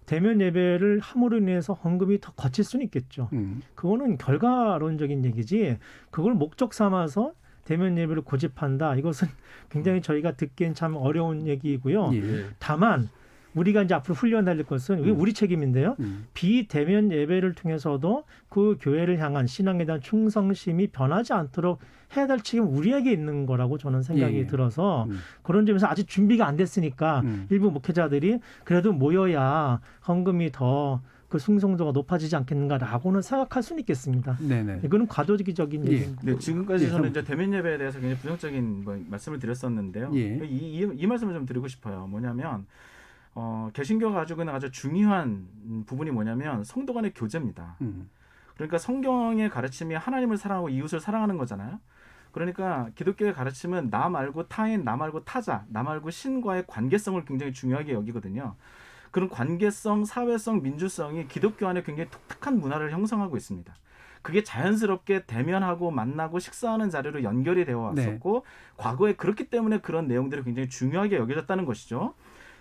대면 예배를 함으로 인해서 헌금이 더 거칠 수는 있겠죠. 그거는 결과론적인 얘기지. 그걸 목적 삼아서 대면 예배를 고집한다. 이것은 굉장히 저희가 듣기엔 참 어려운 얘기이고요. 다만 우리가 이제 앞으로 훈련할 것은 우리 책임인데요. 비대면 예배를 통해서도 그 교회를 향한 신앙에 대한 충성심이 변하지 않도록 해야 될 책임은 우리에게 있는 거라고 저는 생각이 들어서 그런 점에서 아직 준비가 안 됐으니까 일부 목회자들이 그래도 모여야 헌금이 더 그 충성도가 높아지지 않겠는가라고는 생각할 수는 있겠습니다. 네네. 이거는 과도기적인 얘기입니다. 네, 지금까지 저는 이제 대면 예배에 대해서 굉장히 부정적인 말씀을 드렸었는데요. 이 말씀을 좀 드리고 싶어요. 뭐냐면 개신교가 가지고 있는 아주 중요한 부분이 뭐냐면 성도 간의 교제입니다. 그러니까 성경의 가르침이 하나님을 사랑하고 이웃을 사랑하는 거잖아요. 그러니까 기독교의 가르침은 나 말고 타인, 나 말고 타자, 나 말고 신과의 관계성을 굉장히 중요하게 여기거든요. 그런 관계성, 사회성, 민주성이 기독교 안에 굉장히 독특한 문화를 형성하고 있습니다. 그게 자연스럽게 대면하고 만나고 식사하는 자리로 연결이 되어 왔었고 과거에 그렇기 때문에 그런 내용들이 굉장히 중요하게 여겨졌다는 것이죠.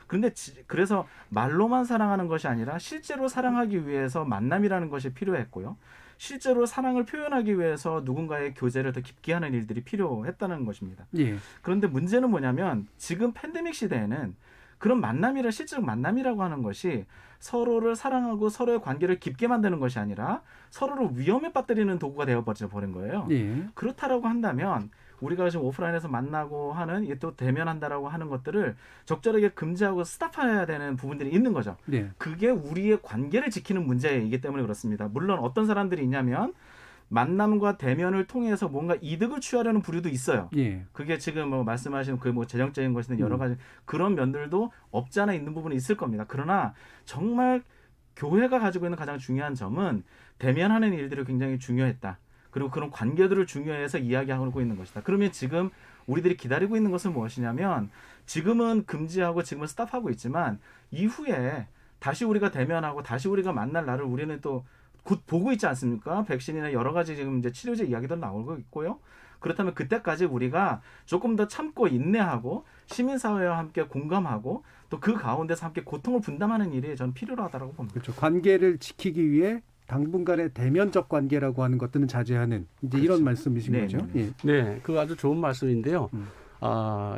그런데 그래서 말로만 사랑하는 것이 아니라 실제로 사랑하기 위해서 만남이라는 것이 필요했고요. 실제로 사랑을 표현하기 위해서 누군가의 교제를 더 깊게 하는 일들이 필요했다는 것입니다. 그런데 문제는 뭐냐면 지금 팬데믹 시대에는 그런 만남이라 실제로 만남이라고 하는 것이 서로를 사랑하고 서로의 관계를 깊게 만드는 것이 아니라 서로를 위험에 빠뜨리는 도구가 되어버린 거예요. 그렇다라고 한다면 우리가 지금 오프라인에서 만나고 하는 또 대면한다라고 하는 것들을 적절하게 금지하고 스탑해야 되는 부분들이 있는 거죠. 그게 우리의 관계를 지키는 문제이기 때문에 그렇습니다. 물론 어떤 사람들이 있냐면 만남과 대면을 통해서 뭔가 이득을 취하려는 부류도 있어요. 그게 지금 뭐 말씀하신 그 뭐 재정적인 것이든 여러 가지 그런 면들도 없지 않아 있는 부분이 있을 겁니다. 그러나 정말 교회가 가지고 있는 가장 중요한 점은 대면하는 일들이 굉장히 중요했다. 그리고 그런 관계들을 중요해서 이야기하고 있는 것이다. 그러면 지금 우리들이 기다리고 있는 것은 무엇이냐면 지금은 금지하고 지금은 스탑하고 있지만 이후에 다시 우리가 대면하고 다시 우리가 만날 날을 우리는 또 곧 보고 있지 않습니까? 백신이나 여러 가지 지금 이제 치료제 이야기도 나오고 있고요. 그렇다면 그때까지 우리가 조금 더 참고 인내하고 시민사회와 함께 공감하고 또 그 가운데서 함께 고통을 분담하는 일이 저는 필요하다고 봅니다. 그렇죠. 관계를 지키기 위해 당분간의 대면적 관계라고 하는 것들은 자제하는 이제 이런 말씀이신 네, 거죠. 네. 네, 그거 아주 좋은 말씀인데요.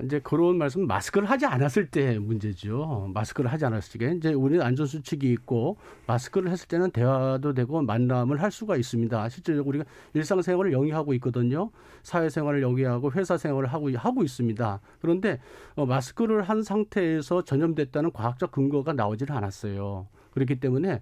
이제 그런 말씀 마스크를 하지 않았을 때 문제죠. 마스크를 하지 않았을 때 이제 우리는 안전수칙이 있고 마스크를 했을 때는 대화도 되고 만남을 할 수가 있습니다. 실제로 우리가 일상생활을 영위하고 있거든요. 사회생활을 영위하고 회사생활을 하고 있습니다. 그런데 마스크를 한 상태에서 전염됐다는 과학적 근거가 나오지는 않았어요. 그렇기 때문에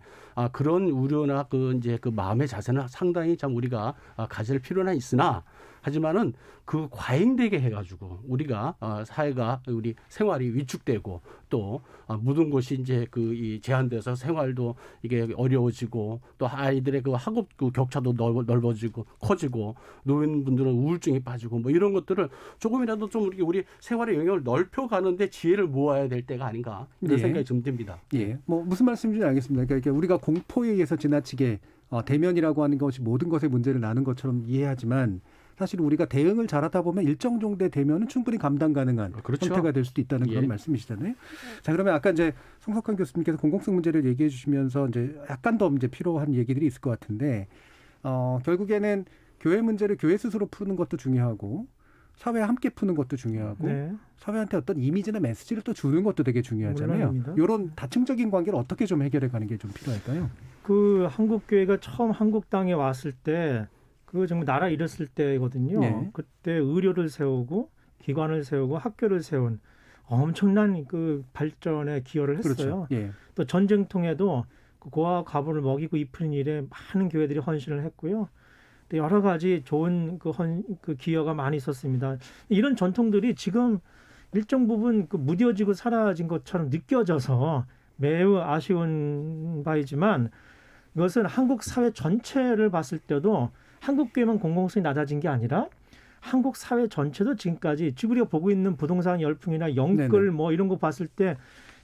그런 우려나 그 마음의 자세는 상당히 참 우리가 가질 필요는 있으나 하지만은 그 과잉되게 해가지고 우리가 사회가 우리 생활이 위축되고 또 모든 것이 이제 이 제한돼서 생활도 이게 어려워지고 또 아이들의 그 학업 그 격차도 넓어지고 커지고 노인분들은 우울증에 빠지고 뭐 이런 것들을 조금이라도 좀 우리 생활의 영역을 넓혀가는데 지혜를 모아야 될 때가 아닌가 이런 생각이 좀 듭니다. 예, 뭐 무슨 말씀인지 알겠습니다. 그러니까 우리가 공포에 의해서 지나치게 대면이라고 하는 것이 모든 것의 문제를 나는 것처럼 이해하지만 사실 우리가 대응을 잘하다 보면 일정 정도의 대면은 충분히 감당 가능한 그렇죠. 형태가 될 수도 있다는 그런 말씀이시잖아요. 자, 그러면 아까 이제 송석환 교수님께서 공공성 문제를 얘기해 주시면서 이제 약간 더 이제 필요한 얘기들이 있을 것 같은데 결국에는 교회 문제를 교회 스스로 푸는 것도 중요하고 사회와 함께 푸는 것도 중요하고 네. 사회한테 어떤 이미지나 메시지를 또 주는 것도 되게 중요하잖아요. 물론입니다. 이런 다층적인 관계를 어떻게 좀 해결해 가는 게 좀 필요할까요? 그 한국교회가 처음 한국 땅에 왔을 때 그 정말 나라 잃었을 때거든요. 네. 그때 의료를 세우고 기관을 세우고 학교를 세운 엄청난 그 발전에 기여를 했어요. 그렇죠. 예. 또 전쟁통에도 그 고아와 과부를 먹이고 입히는 일에 많은 교회들이 헌신을 했고요. 또 여러 가지 좋은 그 기여가 많이 있었습니다. 이런 전통들이 지금 일정 부분 그 무뎌지고 사라진 것처럼 느껴져서 매우 아쉬운 바이지만 이것은 한국 사회 전체를 봤을 때도 한국교회만 공공성이 낮아진 게 아니라 한국 사회 전체도 지금까지 지금 우리가 보고 있는 부동산 열풍이나 영끌 뭐 이런 거 봤을 때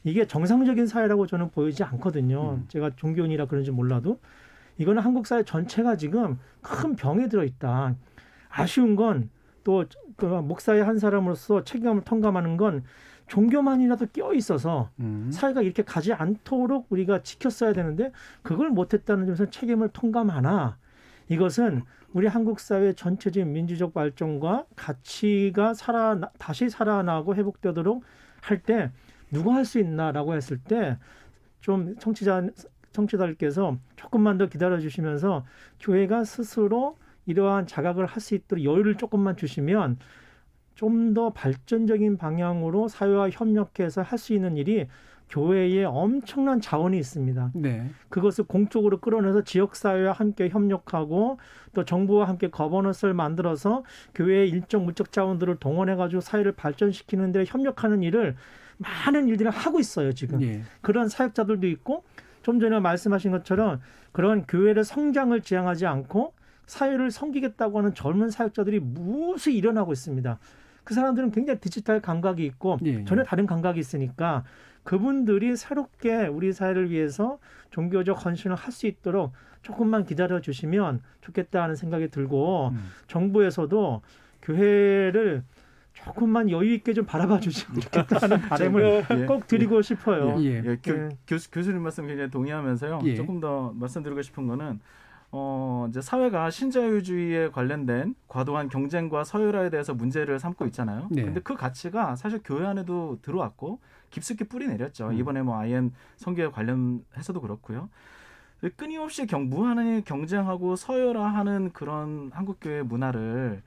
이게 정상적인 사회라고 저는 보이지 않거든요. 제가 종교인이라 그런지 몰라도 이거는 한국 사회 전체가 지금 큰 병에 들어있다. 아쉬운 건 또 그 목사의 한 사람으로서 책임감을 통감하는 건 종교만이라도 끼어 있어서 사회가 이렇게 가지 않도록 우리가 지켰어야 되는데 그걸 못했다는 점에서 책임을 통감하나 이것은 우리 한국 사회 전체적인 민주적 발전과 가치가 다시 살아나고 회복되도록 할 때 누가 할 수 있나라고 했을 때 좀 청취자들께서 조금만 더 기다려주시면서 교회가 스스로 이러한 자각을 할 수 있도록 여유를 조금만 주시면 좀 더 발전적인 방향으로 사회와 협력해서 할 수 있는 일이 교회에 엄청난 자원이 있습니다. 네. 그것을 공적으로 끌어내서 지역사회와 함께 협력하고 또 정부와 함께 거버넌스를 만들어서 교회의 일정 물적 자원들을 동원해가지고 사회를 발전시키는 데 협력하는 일을 많은 일들을 하고 있어요. 지금. 예. 그런 사역자들도 있고 좀 전에 말씀하신 것처럼 그런 교회를 성장을 지향하지 않고 사회를 섬기겠다고 하는 젊은 사역자들이 무수히 일어나고 있습니다. 그 사람들은 굉장히 디지털 감각이 있고 전혀 다른 감각이 있으니까 그분들이 새롭게 우리 사회를 위해서 종교적 헌신을 할 수 있도록 조금만 기다려 주시면 좋겠다는 생각이 들고 정부에서도 교회를 조금만 여유 있게 좀 바라봐 주시면 좋겠다는 바람을 꼭 드리고 싶어요. 교수님 말씀 굉장히 동의하면서요. 조금 더 말씀드리고 싶은 거는 이제 사회가 신자유주의에 관련된 과도한 경쟁과 서열화에 대해서 문제를 삼고 있잖아요. 근데 그 가치가 사실 교회 안에도 들어왔고 깊숙이 뿌리 내렸죠. 이번에 뭐 IM 선교에 관련해서도 그렇고요. 끊임없이 무한히 경쟁하고 서열화하는 그런 한국교회 문화를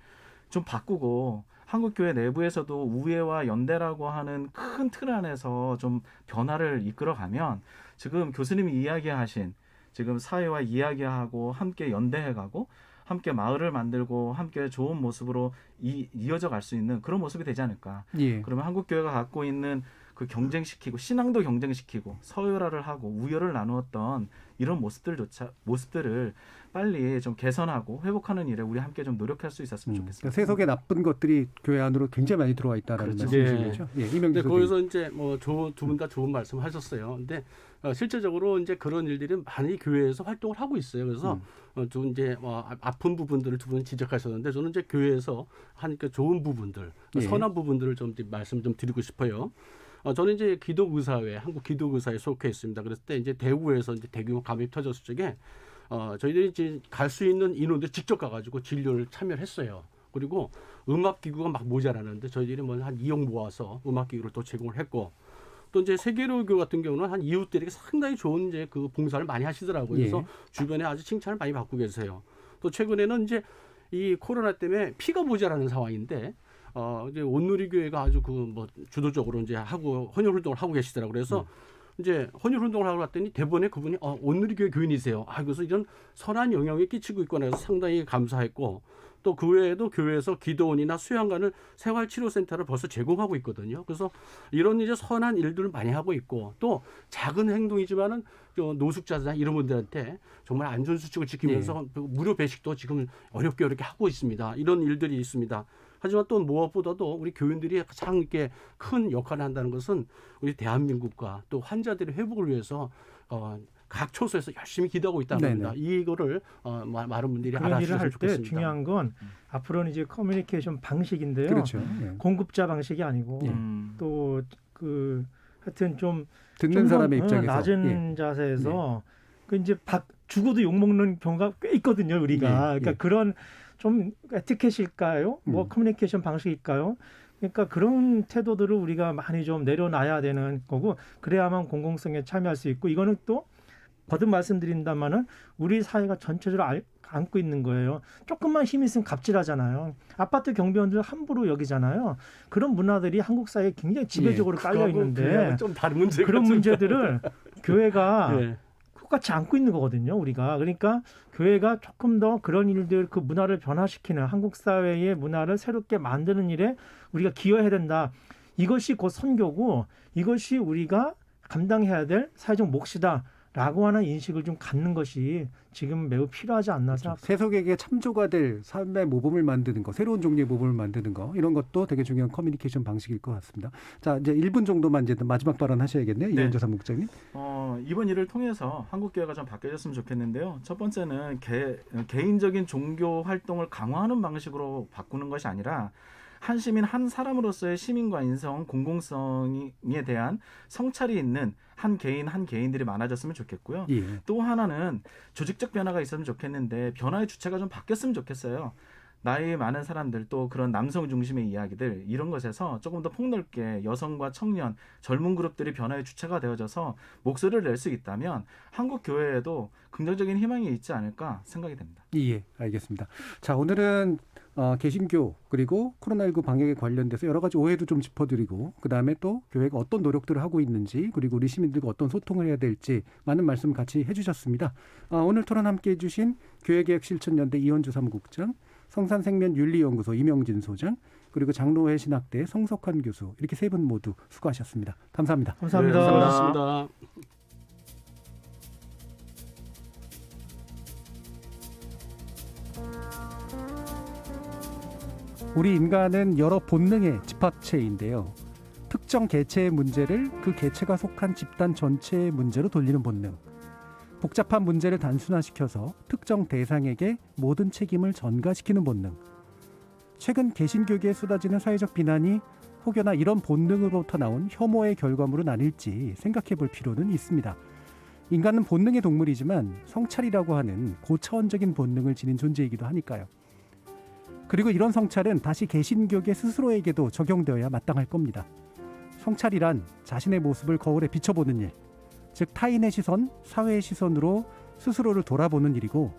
좀 바꾸고 한국교회 내부에서도 우애와 연대라고 하는 큰 틀 안에서 좀 변화를 이끌어가면 지금 교수님이 이야기하신 지금 사회와 이야기하고 함께 연대해가고 함께 마을을 만들고 함께 좋은 모습으로 이어져 갈 수 있는 그런 모습이 되지 않을까. 그러면 한국교회가 갖고 있는 그 경쟁시키고 신앙도 경쟁시키고 서열화를 하고 우열을 나누었던 이런 모습들을 빨리 좀 개선하고 회복하는 일에 우리 함께 좀 노력할 수 있었으면 좋겠습니다. 그러니까 세속의 나쁜 것들이 교회 안으로 굉장히 많이 들어와 있다라는 그렇죠. 말씀이시죠? 예, 이명기 근데 교수님. 거기서 이제 뭐 두 분 다 좋은 말씀하셨어요. 근데 실제적으로 이제 그런 일들이 많이 교회에서 활동을 하고 있어요. 그래서 두 이제 아픈 부분들을 두 분 지적하셨는데 저는 이제 교회에서 하니까 좋은 부분들, 예. 선한 부분들을 좀 말씀 좀 드리고 싶어요. 저는 이제 기독의사회, 한국 기독의사에 속해 있습니다. 그랬을 때 이제 대구에서 이제 대규모 감염이 터졌을 적에 저희들이 이제 갈 수 있는 인원들 직접 가가지고 진료를 참여했어요. 그리고 음압기구가 막 모자라는데 저희들이 뭐 한 2억 모아서 음압기구를 또 제공을 했고 또 이제 세계로교 같은 경우는 한 이웃들에게 상당히 좋은 이제 그 봉사를 많이 하시더라고요. 그래서 예. 주변에 아주 칭찬을 많이 받고 계세요. 또 최근에는 이제 이 코로나 때문에 피가 모자라는 상황인데 이제 온누리교회가 아주 그 뭐 주도적으로 이제 하고 헌혈 활동을 하고 계시더라고요. 그래서 이제 헌혈 운동을 하고 갔더니 대본에 그분이 온누리교회 교인이세요. 그래서 이런 선한 영향을 끼치고 있구나 해서 상당히 감사했고 또 그 외에도 교회에서 기도원이나 수양관을 생활치료센터를 벌써 제공하고 있거든요. 그래서 이런 이제 선한 일들을 많이 하고 있고 또 작은 행동이지만은 노숙자나 이런 분들한테 정말 안전수칙을 지키면서 무료 배식도 지금 어렵게 하고 있습니다. 이런 일들이 있습니다. 하지만 또 무엇보다도 우리 교인들이 가장 이렇게 큰 역할을 한다는 것은 우리 대한민국과 또 환자들의 회복을 위해서 각 초소에서 열심히 기도하고 있다는 겁니다. 이거를 많은 분들이 그런 일을 알아주셨으면 할 때 좋겠습니다. 중요한 건 앞으로는 이제 커뮤니케이션 방식인데요. 그렇죠. 예. 공급자 방식이 아니고 또 그 하여튼 좀 듣는 사람의 입장에서 낮은 자세에서 그 이제 죽어도 욕 먹는 경우가 꽤 있거든요. 우리가 그러니까 그런 좀 에티켓일까요? 뭐 커뮤니케이션 방식일까요? 그러니까 그런 태도들을 우리가 많이 좀 내려놔야 되는 거고 그래야만 공공성에 참여할 수 있고 이거는 또 거듭 말씀드린다마는 우리 사회가 전체적으로 안고 있는 거예요. 조금만 힘이 있으면 갑질하잖아요. 아파트 경비원들 함부로 여기잖아요. 그런 문화들이 한국 사회에 굉장히 지배적으로 깔려 있는데 좀 다른 문제가 그런 문제들을 교회가 똑같이 안고 있는 거거든요. 우리가 그러니까 교회가 조금 더 그런 일들 그 문화를 변화시키는 한국 사회의 문화를 새롭게 만드는 일에 우리가 기여해야 된다. 이것이 곧 선교고 이것이 우리가 감당해야 될 사회적 몫이다. 라고 하는 인식을 좀 갖는 것이 지금 매우 필요하지 않나 생각합니다. 세속에게 참조가 될 삶의 모범을 만드는 거, 새로운 종류의 모범을 만드는 거 이런 것도 되게 중요한 커뮤니케이션 방식일 것 같습니다. 자, 이제 1분 정도만 이제 마지막 발언 하셔야겠네요. 이현주 사무국장님. 이번 일을 통해서 한국교회가 좀 바뀌어졌으면 좋겠는데요. 첫 번째는 개인적인 종교 활동을 강화하는 방식으로 바꾸는 것이 아니라 한 시민 한 사람으로서의 시민과 인성, 공공성에 대한 성찰이 있는 한 개인들이 많아졌으면 좋겠고요. 또 하나는 조직적 변화가 있으면 좋겠는데 변화의 주체가 좀 바뀌었으면 좋겠어요. 나이 많은 사람들 또 그런 남성 중심의 이야기들 이런 것에서 조금 더 폭넓게 여성과 청년, 젊은 그룹들이 변화의 주체가 되어져서 목소리를 낼 수 있다면 한국 교회에도 긍정적인 희망이 있지 않을까 생각이 됩니다. 예, 알겠습니다. 자, 오늘은 개신교 그리고 코로나19 방역에 관련돼서 여러 가지 오해도 좀 짚어드리고 그다음에 또 교회가 어떤 노력들을 하고 있는지 그리고 우리 시민들과 어떤 소통을 해야 될지 많은 말씀 같이 해주셨습니다. 오늘 토론 함께해 주신 교회개혁실천연대 이현주 사무국장, 성산생명윤리연구소 이명진 소장 그리고 장로회 신학대 성석환 교수 이렇게 세 분 모두 수고하셨습니다. 감사합니다. 감사합니다. 네, 감사합니다. 우리 인간은 여러 본능의 집합체인데요. 특정 개체의 문제를 그 개체가 속한 집단 전체의 문제로 돌리는 본능. 복잡한 문제를 단순화시켜서 특정 대상에게 모든 책임을 전가시키는 본능. 최근 개신교계에 쏟아지는 사회적 비난이 혹여나 이런 본능으로부터 나온 혐오의 결과물은 아닐지 생각해 볼 필요는 있습니다. 인간은 본능의 동물이지만 성찰이라고 하는 고차원적인 본능을 지닌 존재이기도 하니까요. 그리고 이런 성찰은 다시 개신교계 스스로에게도 적용되어야 마땅할 겁니다. 성찰이란 자신의 모습을 거울에 비춰보는 일, 즉 타인의 시선, 사회의 시선으로 스스로를 돌아보는 일이고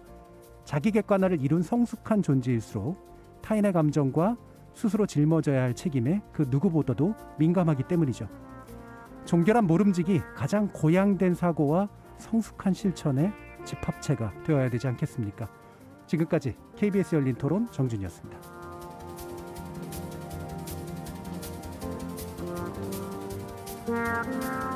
자기 객관화를 이룬 성숙한 존재일수록 타인의 감정과 스스로 짊어져야 할 책임에 그 누구보다도 민감하기 때문이죠. 종결한 모름지기 가장 고양된 사고와 성숙한 실천의 집합체가 되어야 되지 않겠습니까? 지금까지 KBS 열린 토론 정준이었습니다. 네.